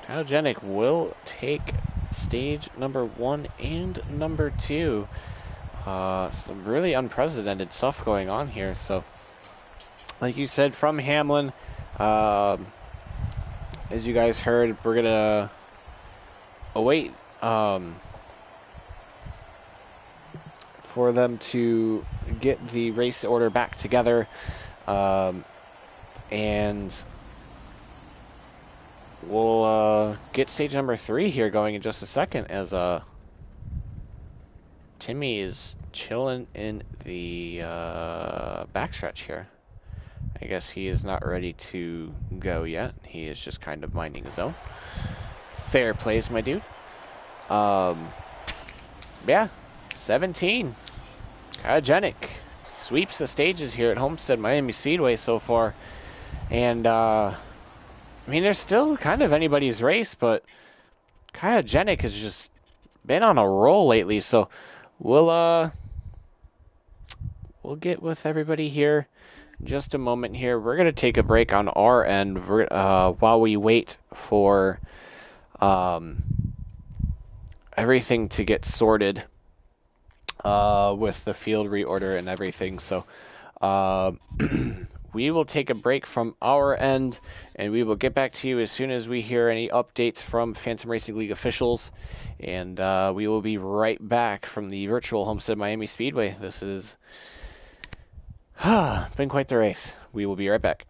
Cryogenic will take stage number 1 and number 2. Some really unprecedented stuff going on here. So, like you said, from Hamlin, as you guys heard, we're gonna await for them to get the race order back together, and we'll get stage number 3 here going in just a second, as Timmy is chilling in the backstretch here. I guess he is not ready to go yet. He is just kind of minding his own. Fair plays, my dude. Yeah, 17. Cryogenic sweeps the stages here at Homestead-Miami Speedway so far. And, I mean, there's still kind of anybody's race, but Cryogenic has just been on a roll lately. So we'll get with everybody here in just a moment here. We're going to take a break on our end while we wait for everything to get sorted with the field reorder and everything. So we will take a break from our end, and we will get back to you as soon as we hear any updates from Phantom Racing League officials. And we will be right back from the virtual Homestead-Miami Speedway. This has been quite the race. We will be right back.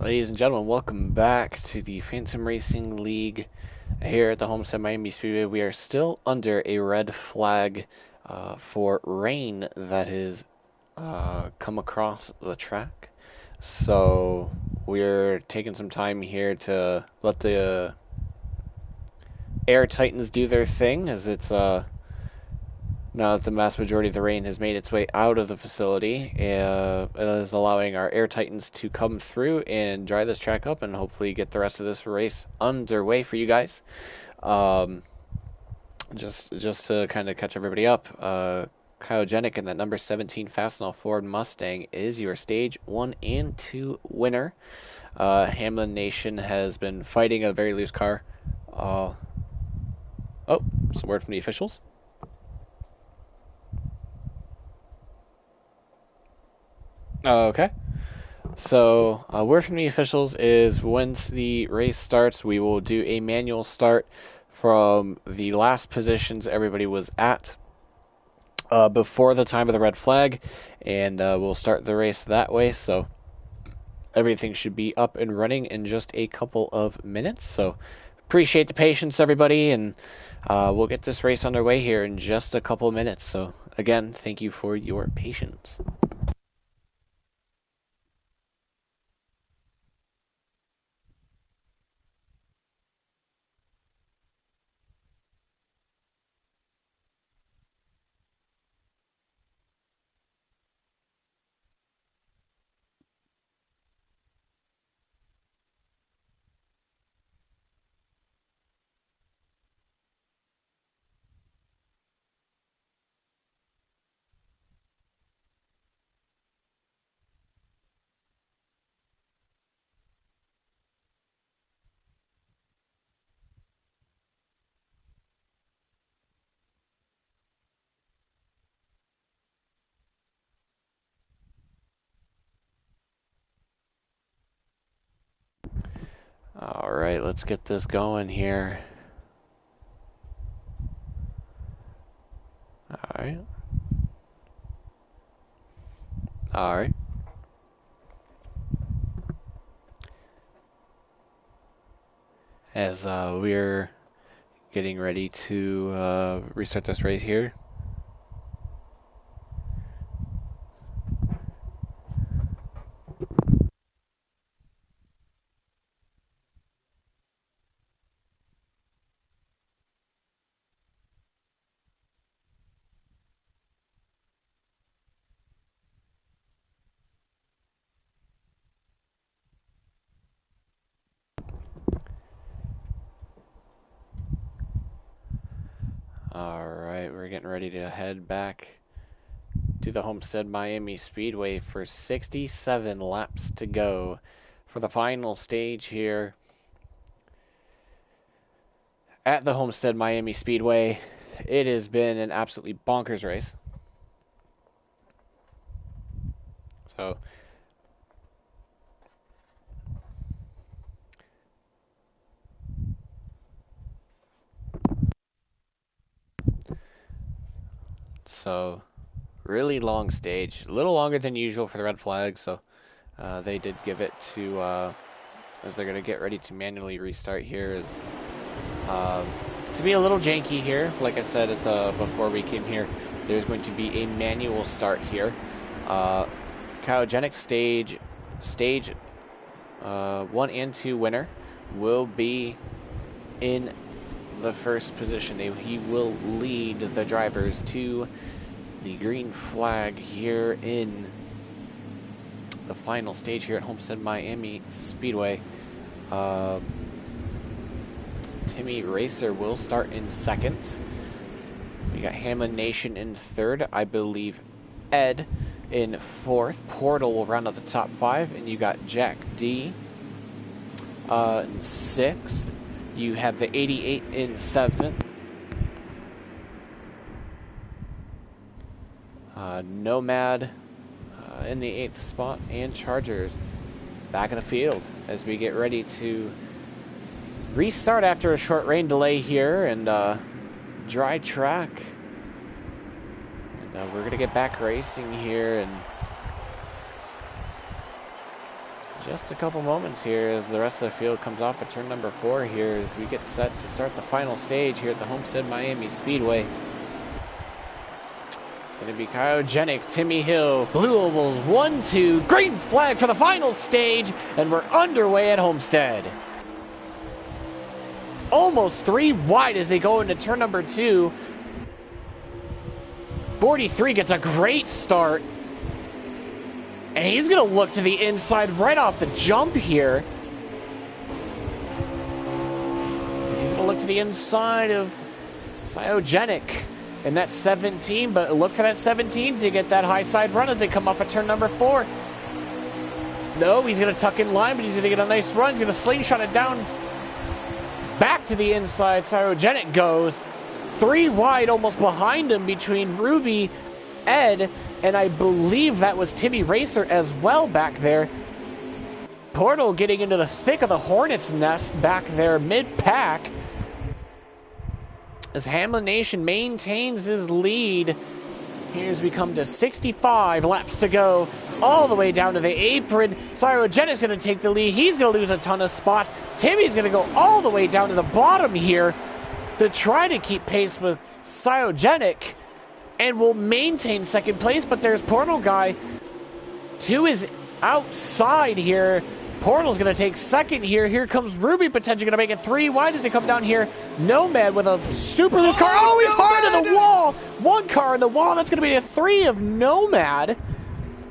Ladies and gentlemen, welcome back to the Phantom Racing League here at the Homestead-Miami Speedway. We are still under a red flag for rain that has come across the track. So we're taking some time here to let the Air Titans do their thing, as it's now that the vast majority of the rain has made its way out of the facility. It is allowing our Air Titans to come through and dry this track up and hopefully get the rest of this race underway for you guys. Just to kind of catch everybody up, Cryogenic in that number 17 Fastenal Ford Mustang is your stage 1 and 2 winner. Hamlin Nation has been fighting a very loose car Uh, oh, some word from the officials. Okay. So, word from the officials is once the race starts, we will do a manual start from the last positions everybody was at before the time of the red flag, and we'll start the race that way. So, everything should be up and running in just a couple of minutes. So, appreciate the patience, everybody, and we'll get this race underway here in just a couple of minutes. So, again, thank you for your patience. All right, let's get this going here. All right. All right. As we're getting ready to restart this race here. All right, we're getting ready to head back to the Homestead-Miami Speedway for 67 laps to go for the final stage here at the Homestead-Miami Speedway. It has been an absolutely bonkers race. So, really long stage, a little longer than usual for the red flag. So they did give it to as they're going to get ready to manually restart here is to be a little janky here. Like I said at the before we came here, there's going to be a manual start here. Cryogenic stage 1 and 2 winner will be in the first position. He will lead the drivers to the green flag here in the final stage here at Homestead-Miami Speedway. Timmy Racer will start in second. We got Hamlin Nation in third. I believe Ed in fourth. Portal will round out the top 5. And you got Jack D in sixth. You have the 88 in seventh. Nomad in the 8th spot. And Chargers back in the field as we get ready to restart after a short rain delay here and dry track. And we're going to get back racing here in just a couple moments here as the rest of the field comes off at turn number 4 here as we get set to start the final stage here at the Homestead-Miami Speedway. It's going to be Cryogenic, Timmy Hill, Blue Ovals, 1-2, green flag for the final stage, and we're underway at Homestead. Almost 3 wide as they go into turn number 2. 43 gets a great start. And he's going to look to the inside right off the jump here. He's going to look to the inside of Cryogenic in that 17. But look for that 17 to get that high side run as they come off at turn number 4. No, he's going to tuck in line, but he's going to get a nice run. He's going to slingshot it down Back to the inside, Cryogenic goes. 3 wide, almost behind him between Ruby, Ed, and I believe that was Timmy Racer as well back there. Portal getting into the thick of the Hornet's nest back there mid-pack. As Hamlin Nation maintains his lead. Here's we come to 65 laps to go. All the way down to the apron. Cryogenics going to take the lead. He's going to lose a ton of spots. Timmy's going to go all the way down to the bottom here to try to keep pace with Cryogenic. And will maintain second place. But there's Portal Guy to his outside here. Portal's going to take second here. Here comes Ruby, potentially going to make it 3 wide as they come down here. Nomad with a super loose car. Oh, he's hard in the wall. 1 car in the wall. That's going to be a 3 of Nomad.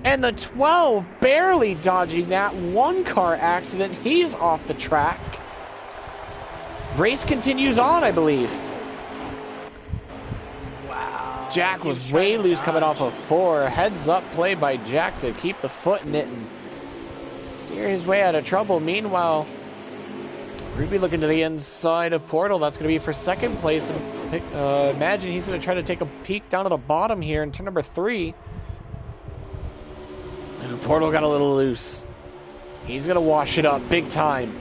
And the 12 barely dodging that 1 car accident. He's off the track. Race continues on, I believe. Wow. Jack was way loose coming off of 4. Heads up play by Jack to keep the foot in it and steer his way out of trouble. Meanwhile, Ruby looking to the inside of Portal. That's going to be for second place. And imagine he's going to try to take a peek down to the bottom here in turn number 3. And Portal got a little loose. He's going to wash it up big time.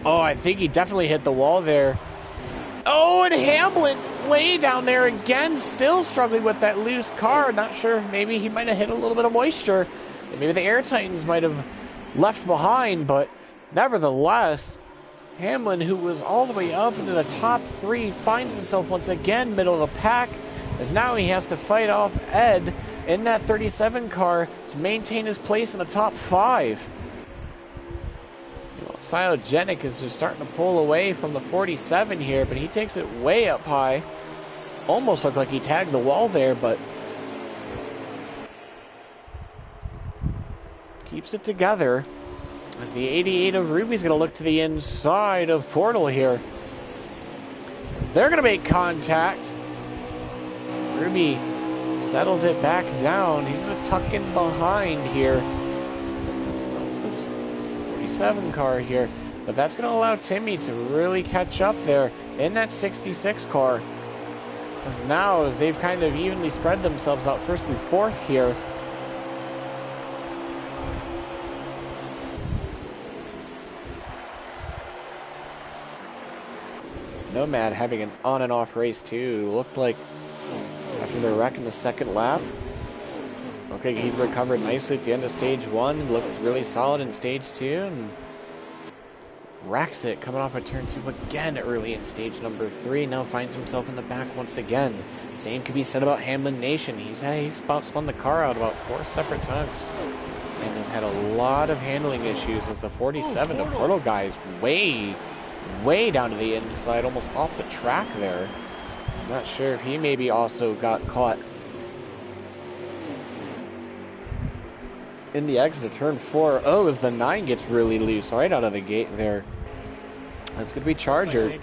Oh, I think he definitely hit the wall there. Oh, and Hamlin way down there again, still struggling with that loose car. Not sure, maybe he might have hit a little bit of moisture. And maybe the Air Titans might have left behind, but nevertheless, Hamlin, who was all the way up into the top 3, finds himself once again middle of the pack, as now he has to fight off Ed in that 37 car to maintain his place in the top 5. Cryogenic is just starting to pull away from the 47 here, but he takes it way up high. Almost looked like he tagged the wall there, but keeps it together. As the 88 of Ruby's going to look to the inside of Portal here. As they're going to make contact. Ruby settles it back down. He's going to tuck in behind here. This 47 car here. But that's going to allow Timmy to really catch up there in that 66 car. As now, as they've kind of evenly spread themselves out first through fourth here. Nomad having an on and off race too. Looked like after the wreck in the second lap, looked like he recovered nicely at the end of stage 1. Looked really solid in stage 2 and wrecks it coming off of turn 2 again early in stage number 3. Now finds himself in the back once again. Same could be said about Hamlin Nation. He's spun the car out about 4 separate times and has had a lot of handling issues as the 47 the Portal guys way down to the inside, almost off the track there. I'm not sure if he maybe also got caught in the exit of turn 4. Oh, as the 9 gets really loose right out of the gate there. That's going to be Charger.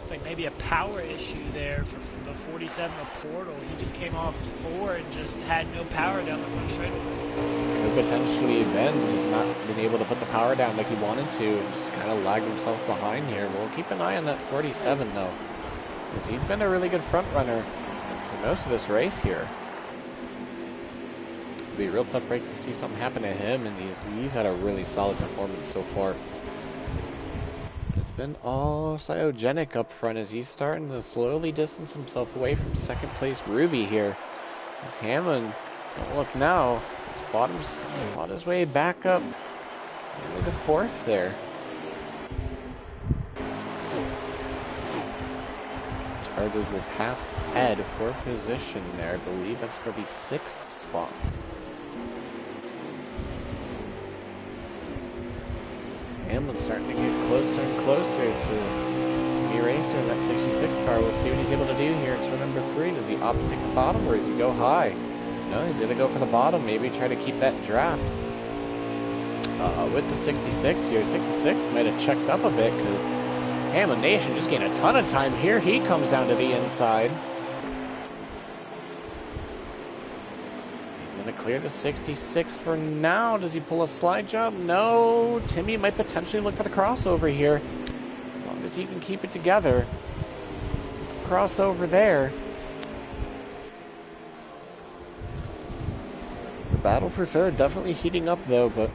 Like maybe a power issue there for the 47 of Portal. He just came off 4 and just had no power down the front straightaway. Could potentially been just not been able to put the power down like he wanted to and just kind of lagged himself behind here. We'll keep an eye on that 47 though, because he's been a really good front runner for most of this race here. It'll be a real tough break to see something happen to him, and he's had a really solid performance so far. It's been all Cryogenic up front as he's starting to slowly distance himself away from second place Ruby here. As Hamlin, don't look now, he's fought his way back up into the 4th there. Chargers will pass Ed for position there. I believe that's for the 6th spot. Hamlin's starting to get closer and closer to Timmy Racer in that 66 car. We'll see what he's able to do here. Turn number 3. Does he opt to take the bottom or does he go high? No, he's going to go for the bottom. Maybe try to keep that draft. With the 66 here, 66 might have checked up a bit because Hamlin Nation just gained a ton of time here. He comes down to the inside. He's going to clear the 66 for now. Does he pull a slide job? No. Timmy might potentially look for the crossover here. as he can keep it together. Crossover there. The battle for third definitely heating up though, but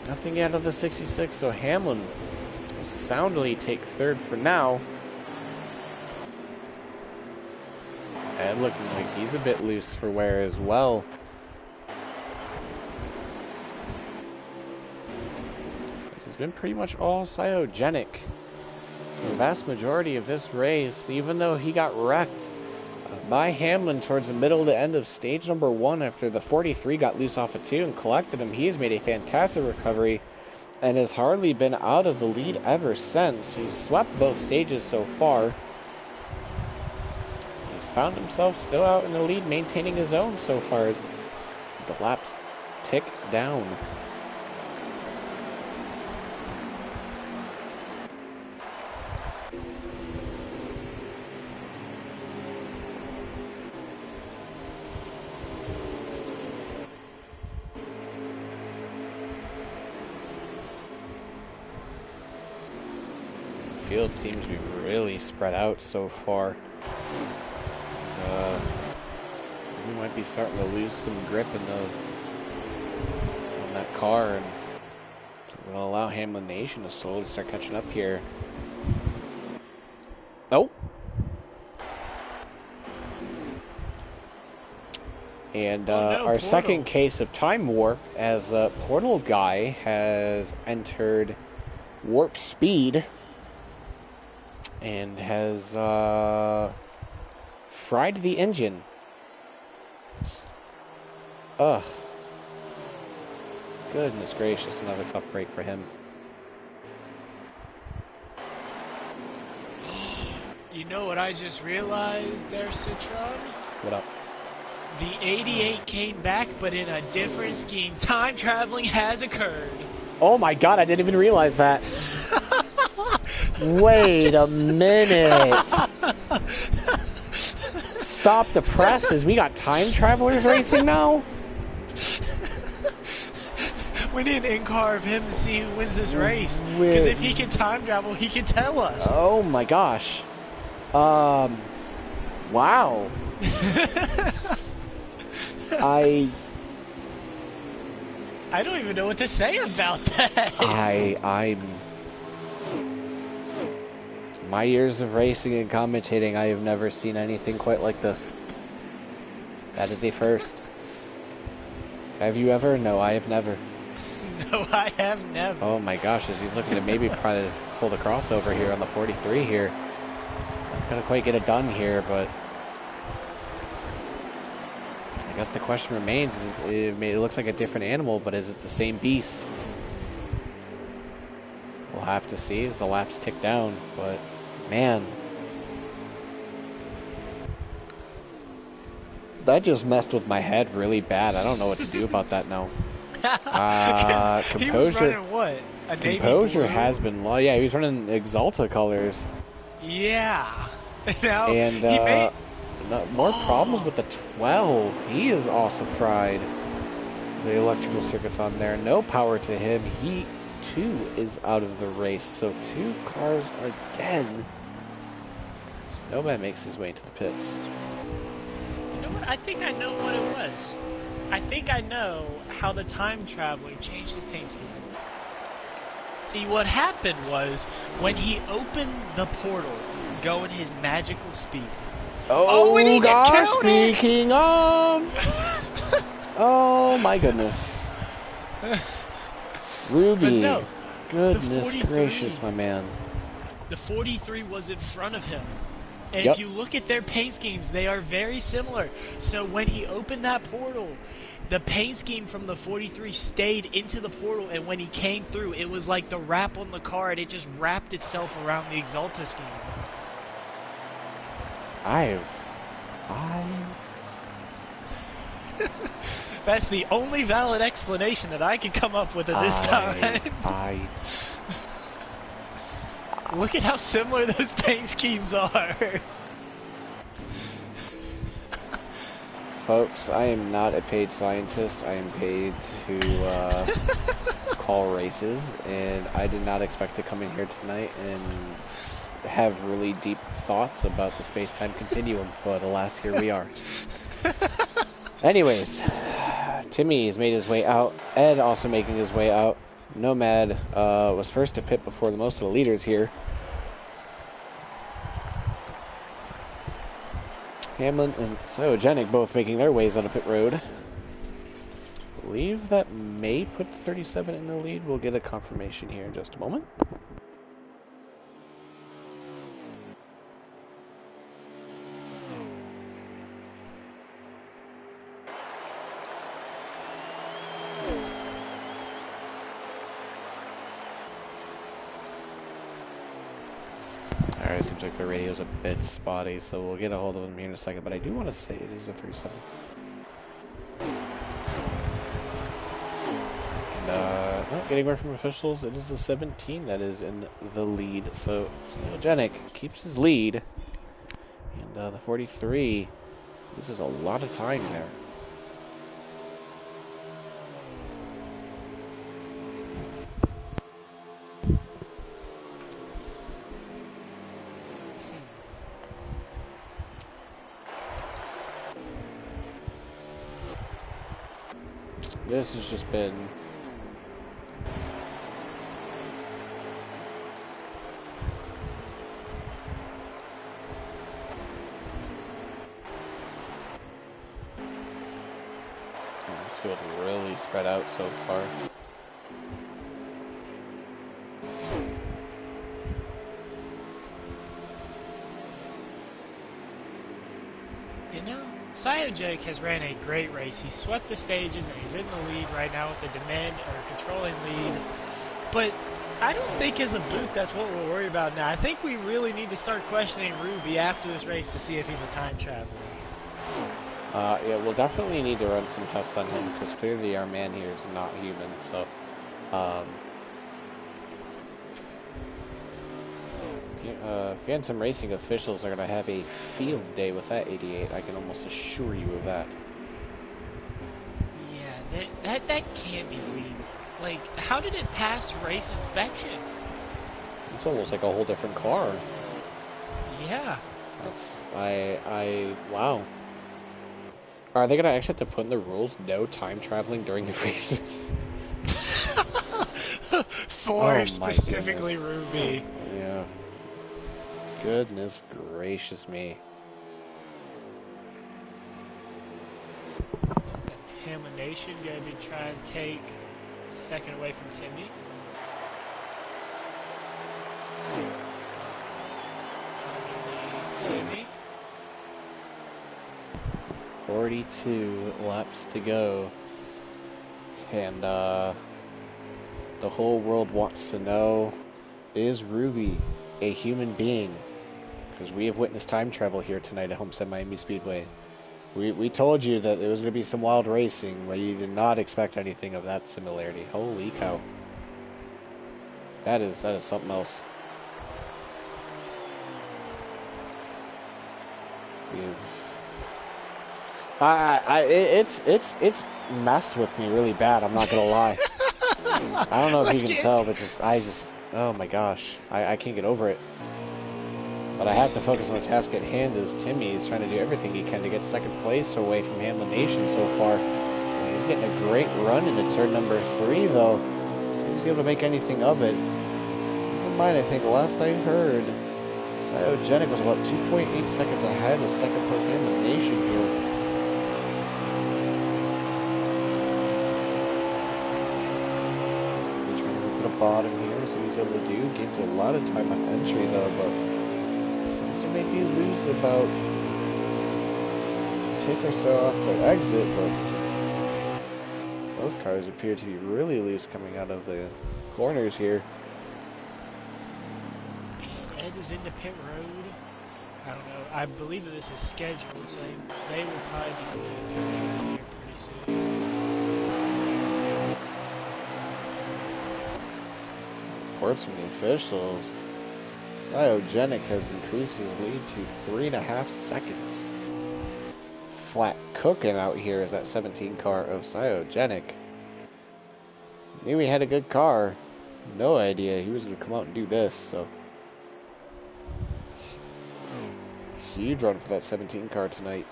nothing out of the 66, so Hamlin will soundly take third for now. And looking like he's a bit loose for wear as well. This has been pretty much all cytogenic. The vast majority of this race, even though he got wrecked by Hamlin towards the middle to end of stage number 1 after the 43 got loose off of 2 and collected him, he has made a fantastic recovery and has hardly been out of the lead ever since. He's swept both stages so far. He's found himself still out in the lead, maintaining his own so far as the laps tick down. Field seems to be really spread out so far. We might be starting to lose some grip on that car, and will allow Hamlin Nation to slowly start catching up here. Oh! And our second case of time warp, as Portal Guy has entered warp speed and has fried the engine. Ugh. Goodness gracious, another tough break for him. You know what I just realized there, Citron? What up? The 88 came back, but in a different scheme. Time traveling has occurred. Oh my god, I didn't even realize that. Wait a minute. Stop the presses. We got time travelers racing now? We need an in-car of him to see who wins this race. Because if he can time travel, he can tell us. Oh my gosh. Wow. I don't even know what to say about that. My years of racing and commentating, I have never seen anything quite like this. That is a first. Have you ever? No, I have never. No, I have never. Oh my gosh, as he's looking to maybe try to pull the crossover here on the 43 here. Not gonna quite get it done here, but I guess the question remains, it looks like a different animal, but is it the same beast? We'll have to see as the laps tick down, but man, that just messed with my head really bad. I don't know what to do about that now. Composure. He was running what? A navy Composure blue? has been low. Yeah, he was running Exalta colors. Yeah. Now, and more problems with the 12. He is also fried. The electrical circuits on there. No power to him. He too is out of the race. So 2 cars again. Nomad makes his way into the pits. You know what? I think I know what it was. I think I know how the time traveling changed his paint scheme. See, what happened was when he opened the portal, going his magical speed. Oh, and he gosh, just killed it! speaking of. Oh my goodness. Ruby. No, Goodness gracious, my man. The 43 was in front of him. And Yep. if you look at their paint schemes, they are very similar. So when he opened that portal, the paint scheme from the 43 stayed into the portal, and when he came through, it was like the wrap on the car, and it just wrapped itself around the Exalta scheme. That's the only valid explanation that I can come up with at this time. Look at how similar those paint schemes are. Folks, I am not a paid scientist. I am paid to call races, and I did not expect to come in here tonight and have really deep thoughts about the space-time continuum, but alas, here we are. Anyways, Timmy has made his way out. Ed also making his way out. Nomad was first to pit before most of the leaders here. Hamlin and Cyogenic both making their ways on a pit road. I believe that may put the 37 in the lead. We'll get a confirmation here in just a moment. Alright, seems like the radio's a bit spotty, so we'll get a hold of them here in a second, but I do want to say it is the 37. Not getting word from officials, it is the 17 that is in the lead, so Cyogenic keeps his lead, and the 43 loses a lot of time there. This has just been this field really spread out so far. You know, Cyogenic has ran a great race. He swept the stages and he's in the lead right now with the demand or controlling lead. But I don't think as a boot that's what we're worried about now. I think we really need to start questioning Ruby after this race to see if he's a time traveler. Yeah, we'll definitely need to run some tests on him because clearly our man here is not human. So, Phantom Racing officials are going to have a field day with that 88. I can almost assure you of that. Yeah, that can't be legal. Like, how did it pass race inspection? It's almost like a whole different car. Yeah. That's wow. Are they gonna actually have to put in the rules no time traveling during the races? For specifically Ruby. Yeah. Goodness gracious me. Hamlin Nation gonna be trying to take second away from Timmy. Timmy. 42 laps to go. And the whole world wants to know, is Ruby a human being? Because we have witnessed time travel here tonight at Homestead-Miami Speedway. We told you that there was going to be some wild racing, but you did not expect anything of that similarity. Holy cow. That is something else. It's messed with me really bad, I'm not gonna lie. I don't know if you can tell, but oh my gosh, I can't get over it. But I have to focus on the task at hand as Timmy is trying to do everything he can to get second place away from Hamlin Nation so far. He's getting a great run into turn number 3 though. So he was able to make anything of it. Never mind, I think last I heard, Cyogenic was about 2.8 seconds ahead of second place Hamlin Nation here. He's trying to get to the bottom here, so he's able to do. Gains a lot of time on entry though, but seems to maybe lose about a tick or so off the exit, but both cars appear to be really loose coming out of the corners here. And Ed is into pit road. I don't know. I believe that this is scheduled, so they will probably be going to do it here pretty soon. Reports from the officials. Cyogenic has increased his lead to 3.5 seconds. Flat cooking out here is that 17 car of Cyogenic. Knew he had a good car. No idea he was going to come out and do this, so. huge run for that 17 car tonight.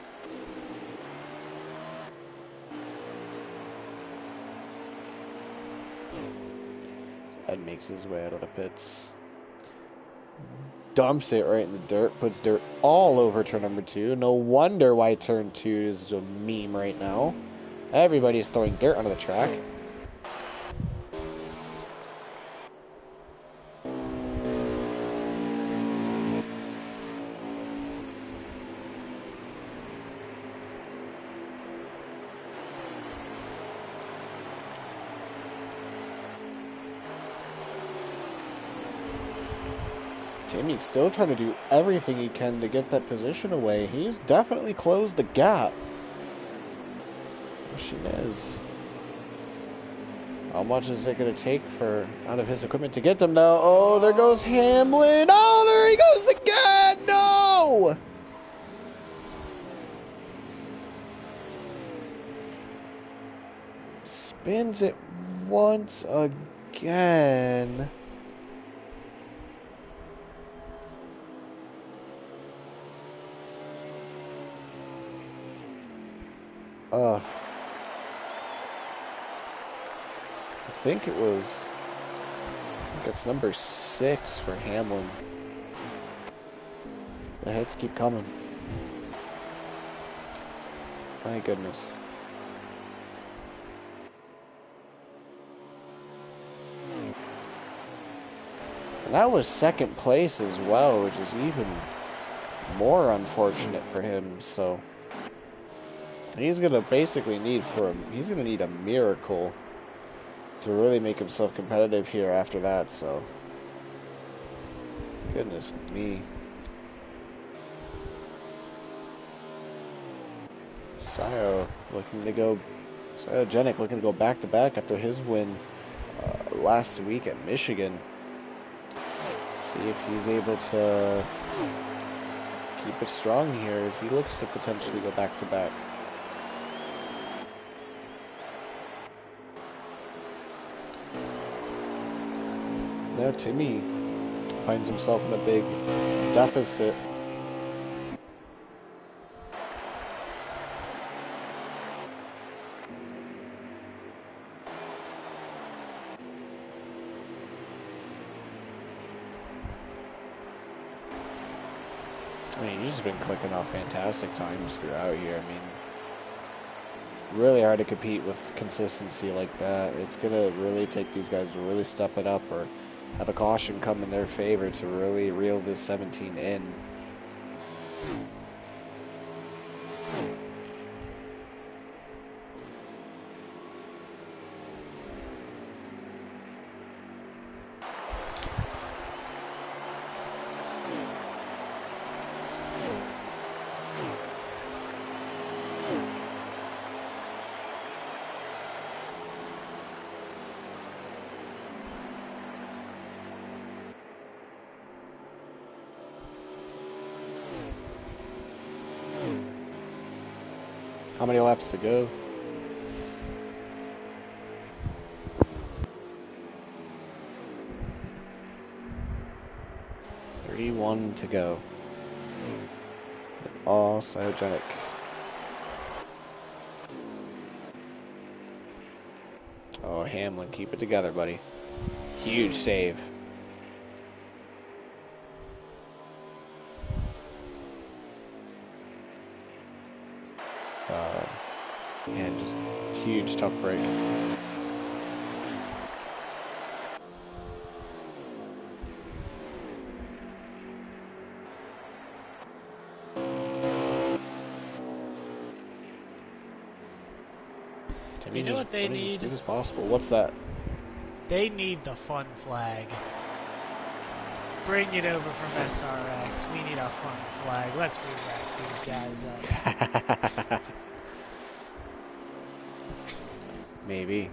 Ed makes his way out of the pits. Dumps it right in the dirt. Puts dirt all over turn number 2. No wonder why turn 2 is a meme right now. Everybody's throwing dirt onto the track. Timmy's still trying to do everything he can to get that position away. He's definitely closed the gap. Is. How much is it going to take for out of his equipment to get them now? Oh, there goes Hamlin. Oh, there he goes again. No! Spins it once again. I think it's number 6 for Hamlin. The hits keep coming. My goodness. And that was second place as well, which is even more unfortunate for him, so he's gonna basically he's gonna need a miracle to really make himself competitive here after that, so goodness me. Cyogenic looking to go back to back after his win last week at Michigan. See if he's able to keep it strong here as he looks to potentially go back to back. Now Timmy finds himself in a big deficit. I mean, he's just been clicking off fantastic times throughout here. I mean, really hard to compete with consistency like that. It's going to really take these guys to really step it up or have a caution come in their favor to really reel this 17 in. How many laps to go? One to go. All Cyogenic. Oh, Hamlin, keep it together, buddy. Huge save. And just huge tough break. You know what they need? As soon as possible. What's that? They need the fun flag. Bring it over from SRX. We need a fun flag. Let's re-rack these guys up. Maybe.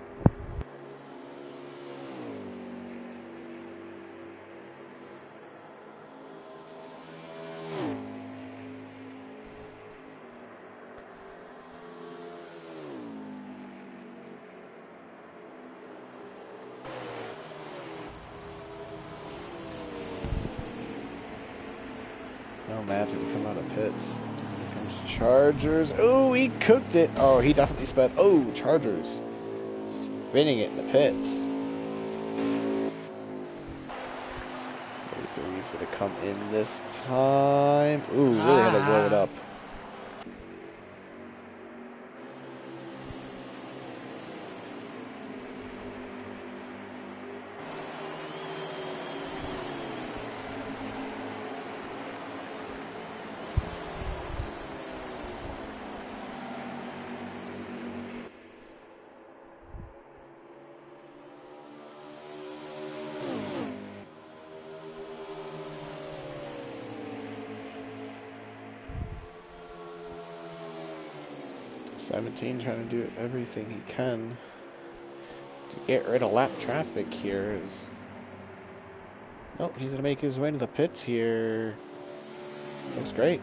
Matt's gonna come out of pits. Here comes Chargers. Oh, he cooked it. Oh, he definitely sped. Oh, Chargers. Spinning it in the pits. 43 is gonna come in this time. Ooh, really had to blow it up. Seventeen trying to do everything he can to get rid of lap traffic here. Oh, he's gonna make his way to the pits here. Looks great.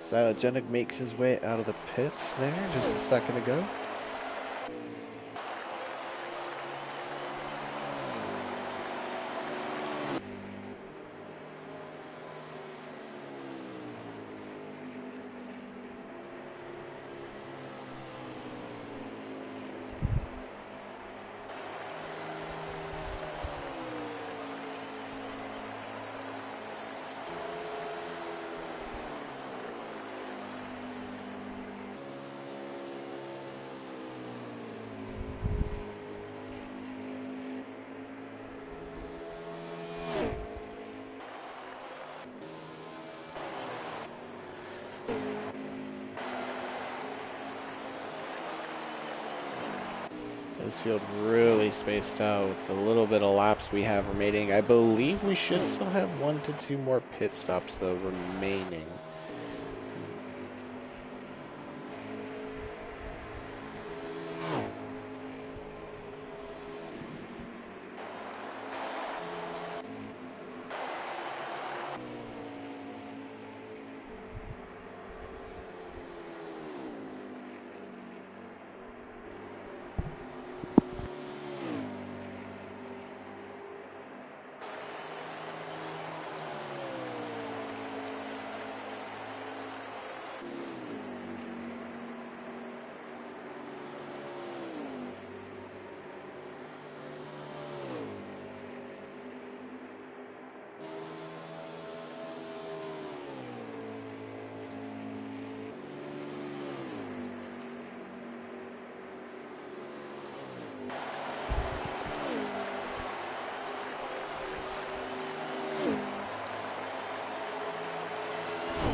Cytogenic makes his way out of the pits there just a second ago. This field really spaced out with the little bit of laps we have remaining. I believe we should still have 1 to 2 more pit stops though remaining.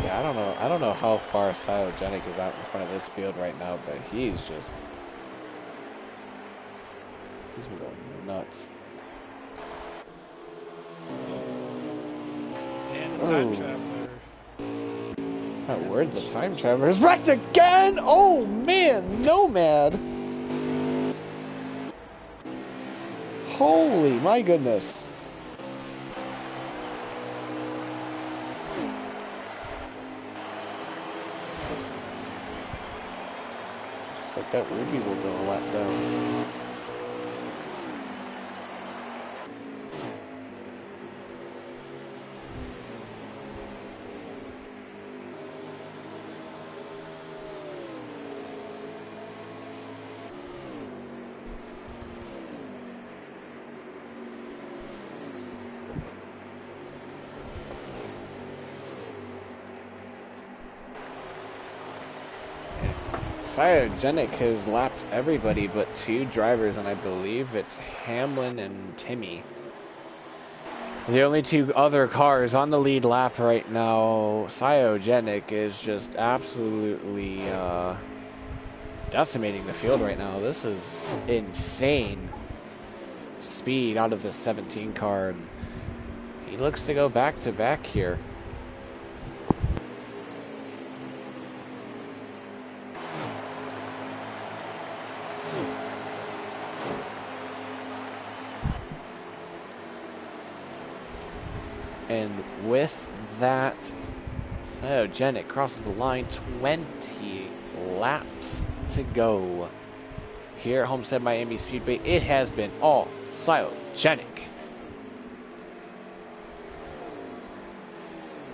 Yeah, I don't know how far Cytogenic is out in front of this field right now, but he's been going nuts. And the time traveler. Where'd the time traveler's wrecked again? Oh man, Nomad! Holy my goodness. Just like that Ruby will go a lap down. Cyogenic has lapped everybody but 2 drivers, and I believe it's Hamlin and Timmy. The only 2 other cars on the lead lap right now. Cyogenic is just absolutely decimating the field right now. This is insane speed out of the 17 car, and he looks to go back to back here. And with that, Cyogenic crosses the line. 20 laps to go here at Homestead-Miami Speedway. It has been all Cyogenic.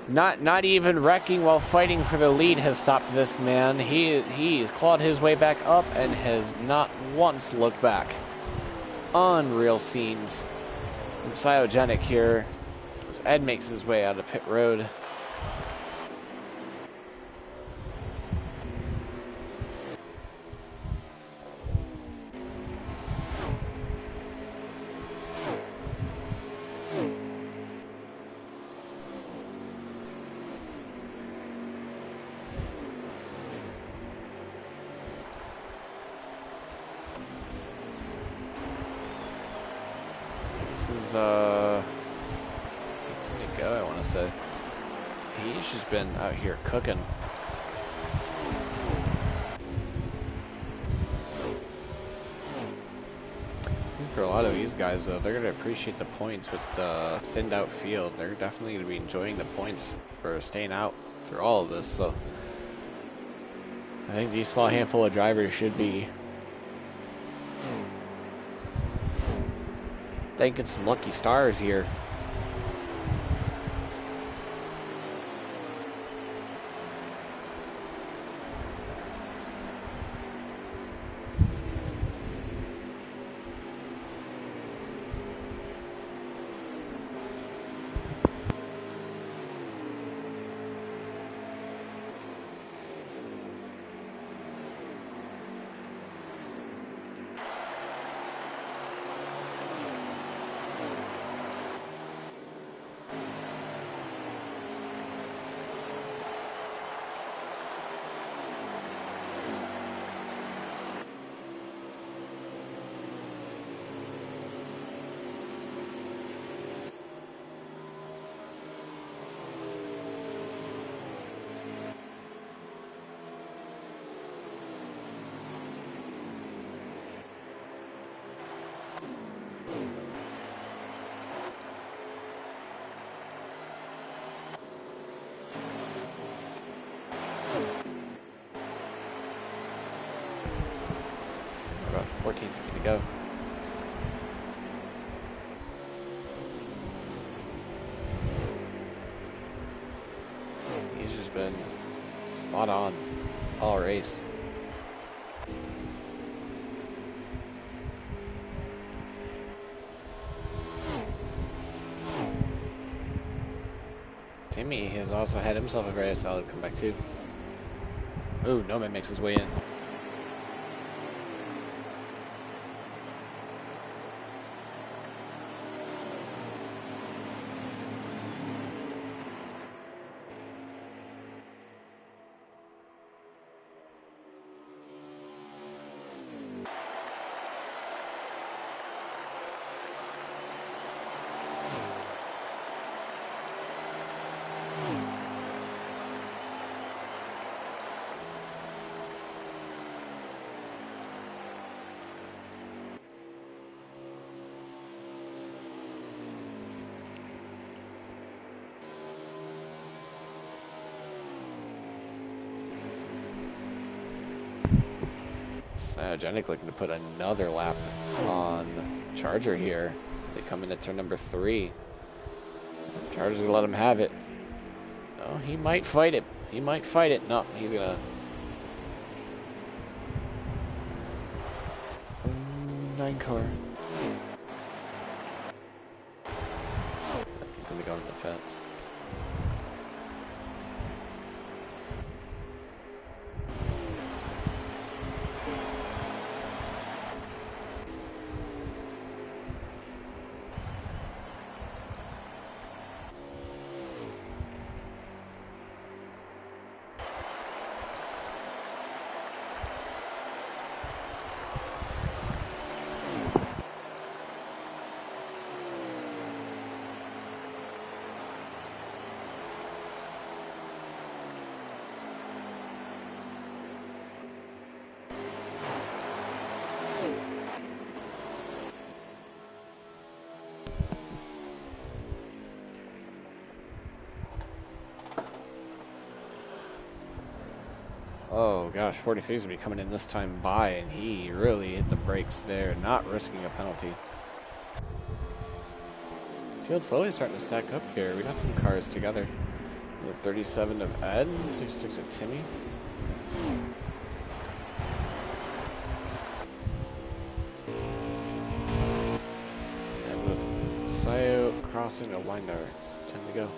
Not even wrecking while fighting for the lead has stopped this man. He's clawed his way back up and has not once looked back. Unreal scenes from Cyogenic here as Ed makes his way out of pit road. This is 18 to go, I want to say. He's just been out here cooking. For a lot of these guys, though, they're going to appreciate the points with the thinned out field. They're definitely going to be enjoying the points for staying out through all of this. So I think these small handful of drivers should be thanking some lucky stars here. About 14:50 to go. He's just been spot on all race. Timmy has also had himself a very solid comeback too. Ooh, No Man makes his way in. Cyogenic looking to put another lap on Charger here. They come into turn number 3. Charger's gonna let him have it. Oh, he might fight it. He might fight it. No, he's gonna. 9 car. He's gonna go into the fence. Oh gosh, 43 is going to be coming in this time by, and he really hit the brakes there, not risking a penalty. Field slowly starting to stack up here. We got some cars together. The 37 of Ed, 66 of Timmy. And with Sayo crossing the line there, it's 10 to go.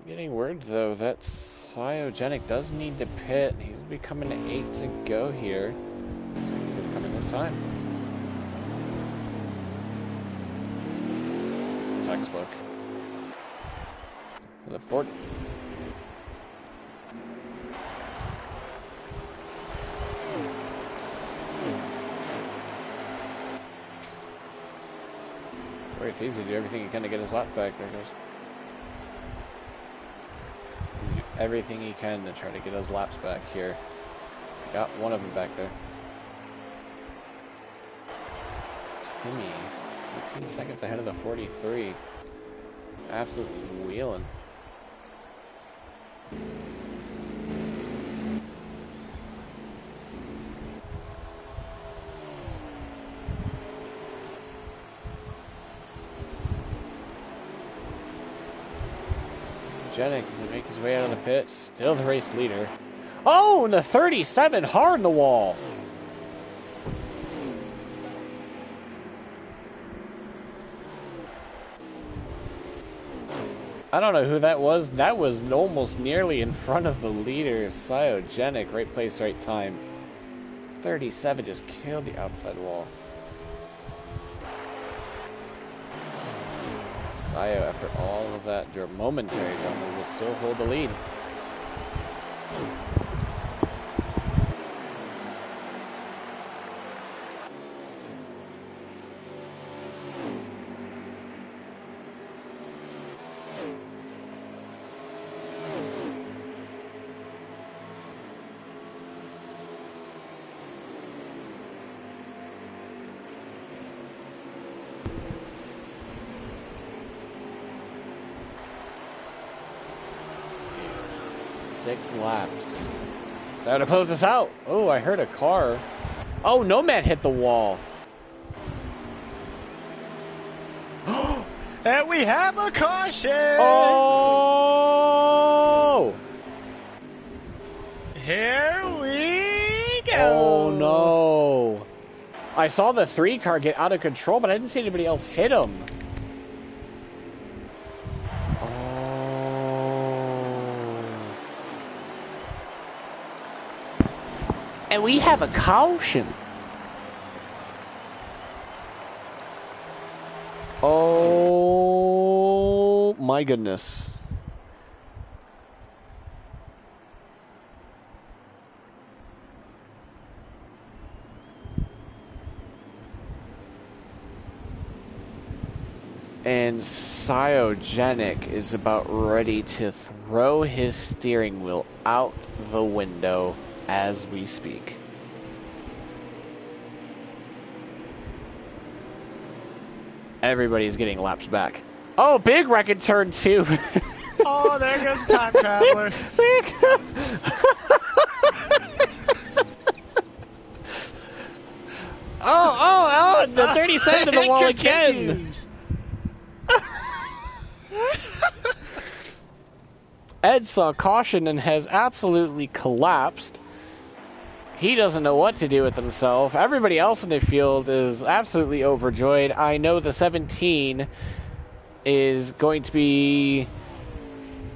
Getting word though that Cyogenic does need to pit. He's becoming to 8 to go here. Looks like he's gonna come in this time. Textbook. For the 40. Very easy to do everything he can to get his lap back. There goes. Everything he can to try to get his laps back here. Got one of them back there. Timmy, 18 seconds ahead of the 43. Absolutely wheeling. Genic is gonna make his way out of the pit. Still the race leader. Oh, and the 37 hard in the wall. I don't know who that was. That was almost nearly in front of the leader. Cyogenic, right place, right time. 37 just killed the outside wall. Sayo, after all of that momentary drama, will still hold the lead. Six laps. So to close this out. Oh, I heard a car. Oh, Nomad hit the wall. And we have a caution! Oh! Here we go! Oh no. I saw the 3 car get out of control, but I didn't see anybody else hit him. And we have a caution. Oh my goodness. And Cyogenic is about ready to throw his steering wheel out the window as we speak. Everybody's getting laps back. Oh, big wreck in turn 2. Oh, there goes the time traveler. Oh, the 37 to the wall again. Ed saw caution and has absolutely collapsed. He doesn't know what to do with himself. Everybody else in the field is absolutely overjoyed. I know the 17 is going to be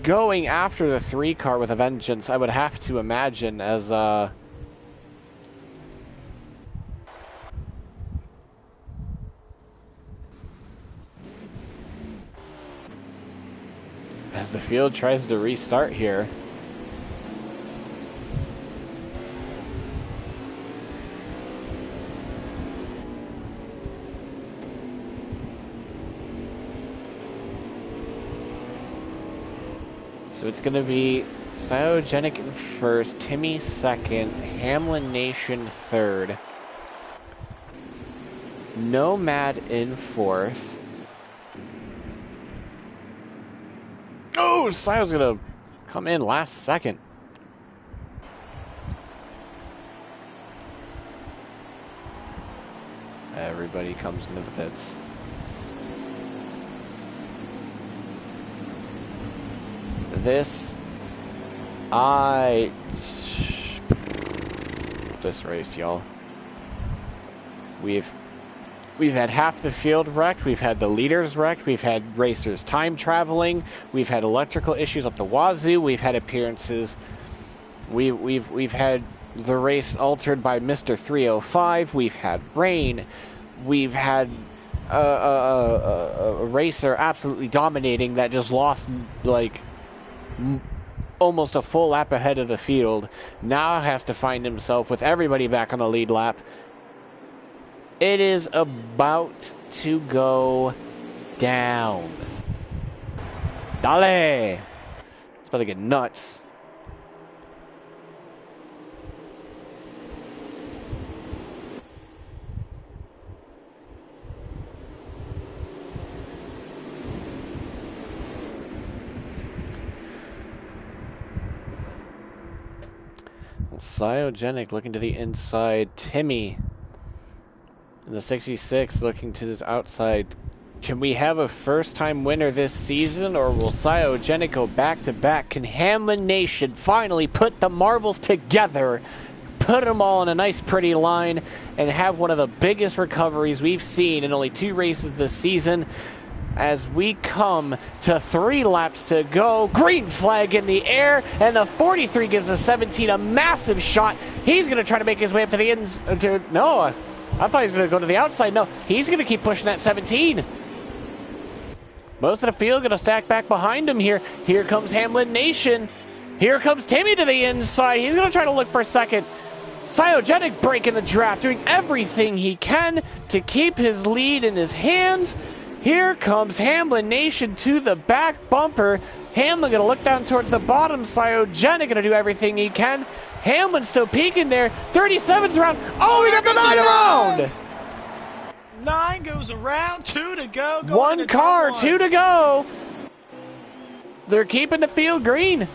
going after the 3 car with a vengeance, I would have to imagine, as as the field tries to restart here. So it's going to be Cyogenic in first, Timmy second, Hamlin Nation third, Nomad in fourth. Oh, Cyo's going to come in last second. Everybody comes into the pits. This race, y'all. We've had half the field wrecked, we've had the leaders wrecked, we've had racers time traveling, we've had electrical issues up the wazoo, we've had appearances, we've had the race altered by Mr. 305, we've had rain, we've had a racer absolutely dominating that just lost like almost a full lap ahead of the field. Now has to find himself with everybody back on the lead lap. It is about to go down. Dale! It's about to get nuts. Cyogenic looking to the inside. Timmy in the 66 looking to this outside. Can we have a first-time winner this season, or will Cyogenic go back-to-back? Can Hamlin Nation finally put the marbles together, put them all in a nice pretty line, and have one of the biggest recoveries we've seen in only 2 races this season? As we come to 3 laps to go, green flag in the air, and the 43 gives the 17 a massive shot. He's going to try to make his way up to the ends. No, I thought he was going to go to the outside. No, he's going to keep pushing that 17. Most of the field going to stack back behind him here. Here comes Hamlin Nation. Here comes Timmy to the inside. He's going to try to look for second. Cyogenic breaking the draft, doing everything he can to keep his lead in his hands. Here comes Hamlin Nation to the back bumper. Hamlin going to look down towards the bottom. Cyogenic going to do everything he can. Hamlin still peeking there. 37's around. Oh, he got the 9 around! 9 goes around, 2 to go. One car, 2 to go. They're keeping the field green.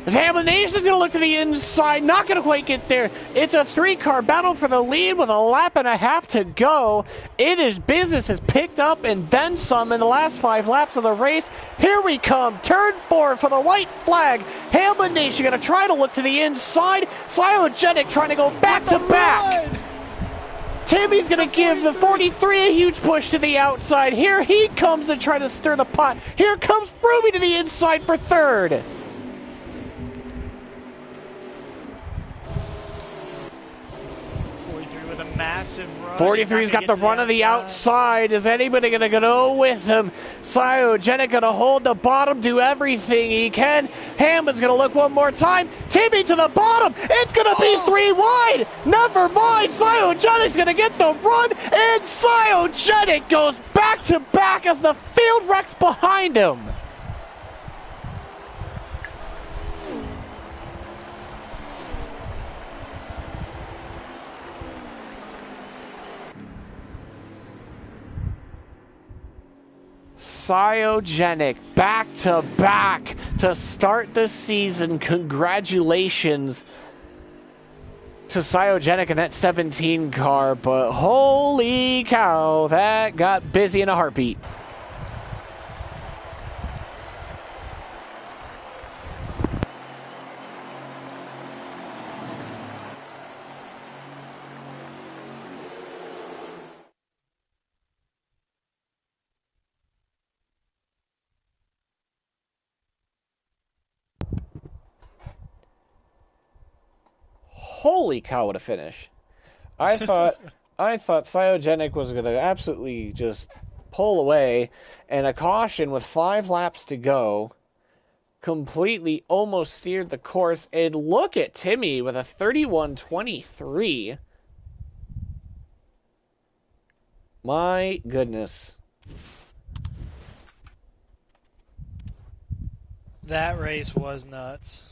Hamlin Nation's going to look to the inside, not going to quite get there. It's a 3-car battle for the lead with a lap and a half to go. It is business has picked up and then some in the last 5 laps of the race. Here we come, turn 4 for the white flag. Hamlin Nation going to try to look to the inside. Cyogenic trying to go back to back. Timmy's going to give the 43 a huge push to the outside. Here he comes to try to stir the pot. Here comes Ruby to the inside for third. 43's got the run of the outside. Is anybody going to go with him? Cyogenic going to hold the bottom, do everything he can. Hamlin's going to look one more time. Timmy to the bottom. It's going to be 3 wide. Never mind. Cyogenic's going to get the run, and Cyogenic goes back to back as the field wrecks behind him. Cyogenic back to back to start the season. Congratulations to Cyogenic in that 17 car, but holy cow, that got busy in a heartbeat. Holy cow, what a finish. I thought Cyogenic was going to absolutely just pull away, and a caution with 5 laps to go completely almost steered the course. And look at Timmy with a 31.23. My goodness. That race was nuts.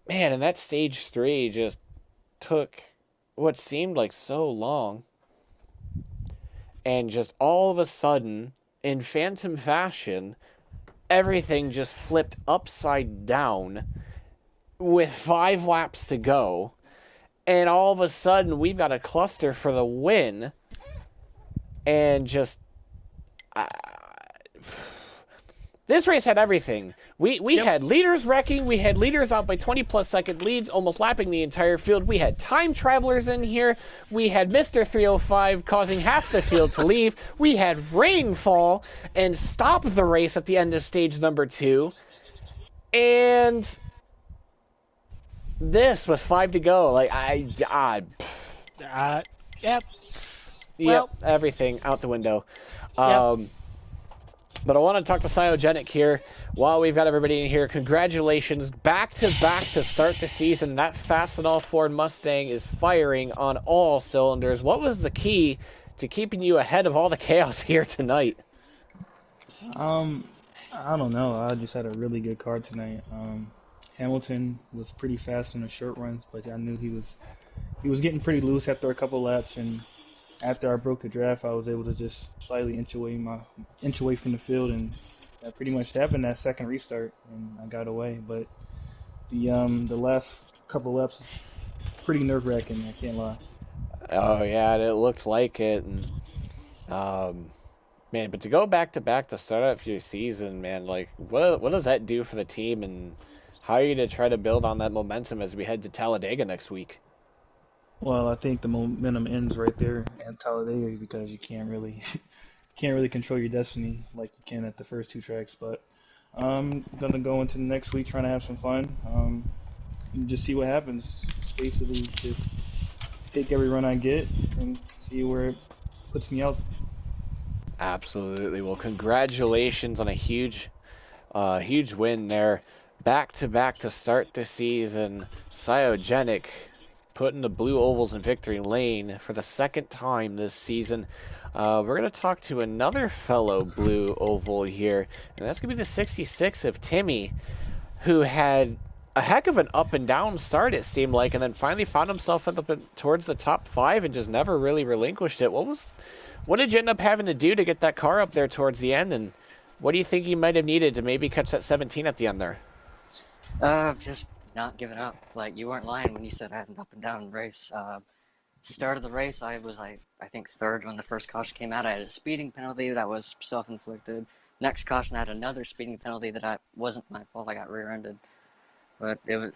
Man, and that stage 3 just took what seemed like so long. And just all of a sudden, in phantom fashion, everything just flipped upside down with 5 laps to go. And all of a sudden, we've got a cluster for the win. And just... this race had everything. We had leaders wrecking. We had leaders out by 20-plus second leads, almost lapping the entire field. We had time travelers in here. We had Mr. 305 causing half the field to leave. We had rainfall and stop the race at the end of stage number 2. And this with 5 to go. Like, Yep. Yep, everything out the window. Yep. But I want to talk to Cyogenic here while we've got everybody in here. Congratulations, back-to-back to start the season. That Fastenal Ford Mustang is firing on all cylinders. What was the key to keeping you ahead of all the chaos here tonight? I don't know. I just had a really good car tonight. Hamilton was pretty fast in the short runs, but I knew he was getting pretty loose after a couple laps, and after I broke the draft, I was able to just slightly inch away from the field, and that pretty much happened that second restart, and I got away. But the last couple laps was pretty nerve-wracking, I can't lie. Oh yeah, it looked like it, and man, but to go back to back to start out your season, man, like what does that do for the team, and how are you to try to build on that momentum as we head to Talladega next week? Well, I think the momentum ends right there at Talladega because you can't really control your destiny like you can at the first 2 tracks. But I'm gonna go into the next week trying to have some fun. And just see what happens. It's basically just take every run I get and see where it puts me out. Absolutely. Well, congratulations on a huge win there. Back to back to start the season. Cyogenic putting the Blue Ovals in victory lane for the second time this season. We're going to talk to another fellow Blue Oval here, and that's going to be the 66 of Timmy, who had a heck of an up and down start, it seemed like, and then finally found himself towards the top 5 and just never really relinquished it. What did you end up having to do to get that car up there towards the end, and what do you think you might have needed to maybe catch that 17 at the end there? Just not giving up. Like, you weren't lying when you said I had an up and down race. Start of the race, I was, I think, third when the first caution came out. I had a speeding penalty that was self-inflicted. Next caution, I had another speeding penalty that wasn't my fault. I got rear-ended, but it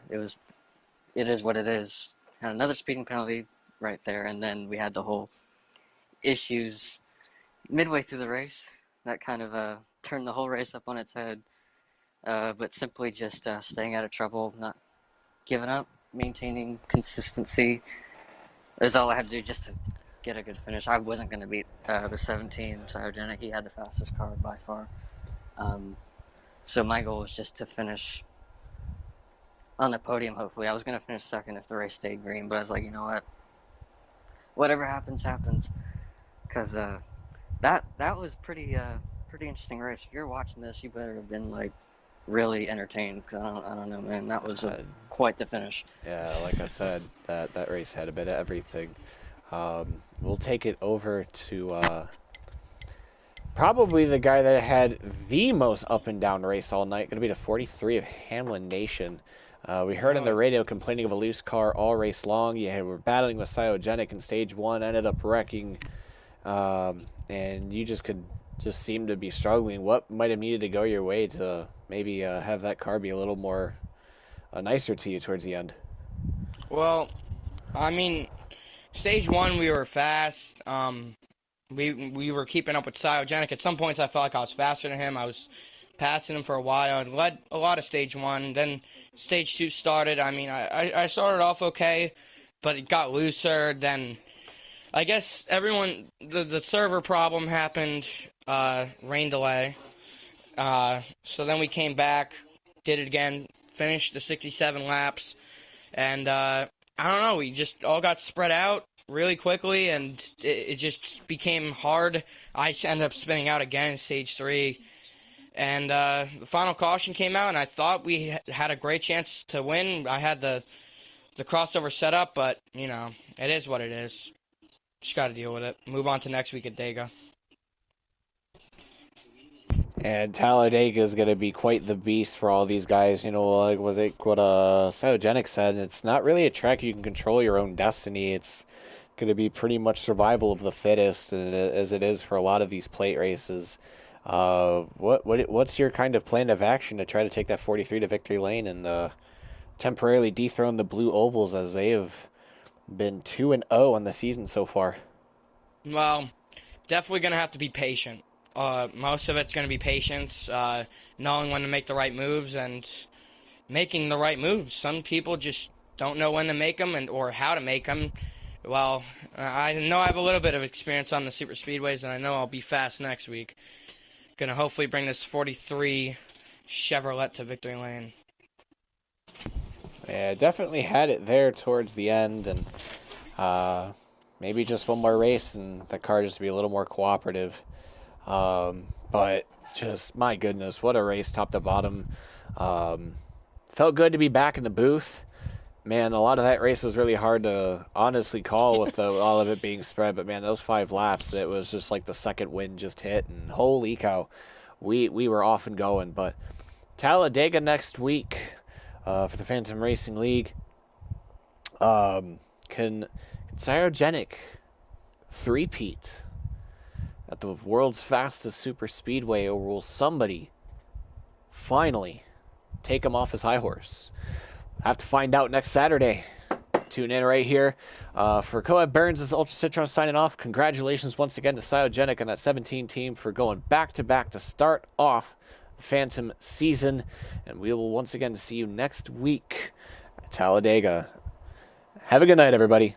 is what it is. Had another speeding penalty right there, and then we had the whole issues midway through the race that kind of turned the whole race up on its head. But simply just staying out of trouble, not giving up, maintaining consistency is all I had to do just to get a good finish. I wasn't going to beat the 17 Cyogenic. He had the fastest car by far. So my goal was just to finish on the podium, hopefully. I was going to finish second if the race stayed green, but I was like, you know what? Whatever happens, happens. Because that was pretty interesting race. If you're watching this, you better have been, like, really entertained, because I don't know, man. That was quite the finish. Yeah, like I said, that race had a bit of everything. We'll take it over to probably the guy that had the most up and down race all night, going to be the 43 of Hamlin Nation. We heard on the radio complaining of a loose car all race long. Yeah, we're battling with Cyogenic in stage 1, ended up wrecking, and you just seem to be struggling. What might have needed to go your way to maybe have that car be a little more nicer to you towards the end? Well, I mean, stage 1 we were fast. We were keeping up with Cyogenic. At some points I felt like I was faster than him. I was passing him for a while and led a lot of stage 1. Then stage 2 started. I mean, I started off okay, but it got looser. Then I guess the server problem happened, rain delay. So then we came back, did it again, finished the 67 laps, and I don't know, we just all got spread out really quickly, and it just became hard. I ended up spinning out again in stage 3, and the final caution came out, and I thought we had a great chance to win. I had the crossover set up, but, you know, it is what it is. Just got to deal with it. Move on to next week at Dega. And Talladega is going to be quite the beast for all these guys. You know, like what Cytogenic said, it's not really a track you can control your own destiny. It's going to be pretty much survival of the fittest, as it is for a lot of these plate races. What's your kind of plan of action to try to take that 43 to victory lane and temporarily dethrone the Blue Ovals, as they have been 2-0 on the season so far? Well, definitely going to have to be patient. Most of it's going to be patience, knowing when to make the right moves and making the right moves. Some people just don't know when to make them or how to make them. Well, I know I have a little bit of experience on the super speedways, and I know I'll be fast next week. Going to hopefully bring this 43 Chevrolet to victory lane. Yeah, definitely had it there towards the end, and maybe just one more race and the car just be a little more cooperative. But just, my goodness, what a race top to bottom. Felt good to be back in the booth. Man, a lot of that race was really hard to honestly call with all of it being spread. But man, those 5 laps, it was just like the second wind just hit, and holy cow, we were off and going. But Talladega next week for the Phantom Racing League. Can Cryogenic three-peat at the world's fastest super speedway, or will somebody finally take him off his high horse? Have to find out next Saturday. Tune in right here. For Coed Burns, this is Ultra Citron signing off. Congratulations once again to Cyogenic and that 17 team for going back-to-back to start off the Phantom season. And we will once again see you next week at Talladega. Have a good night, everybody.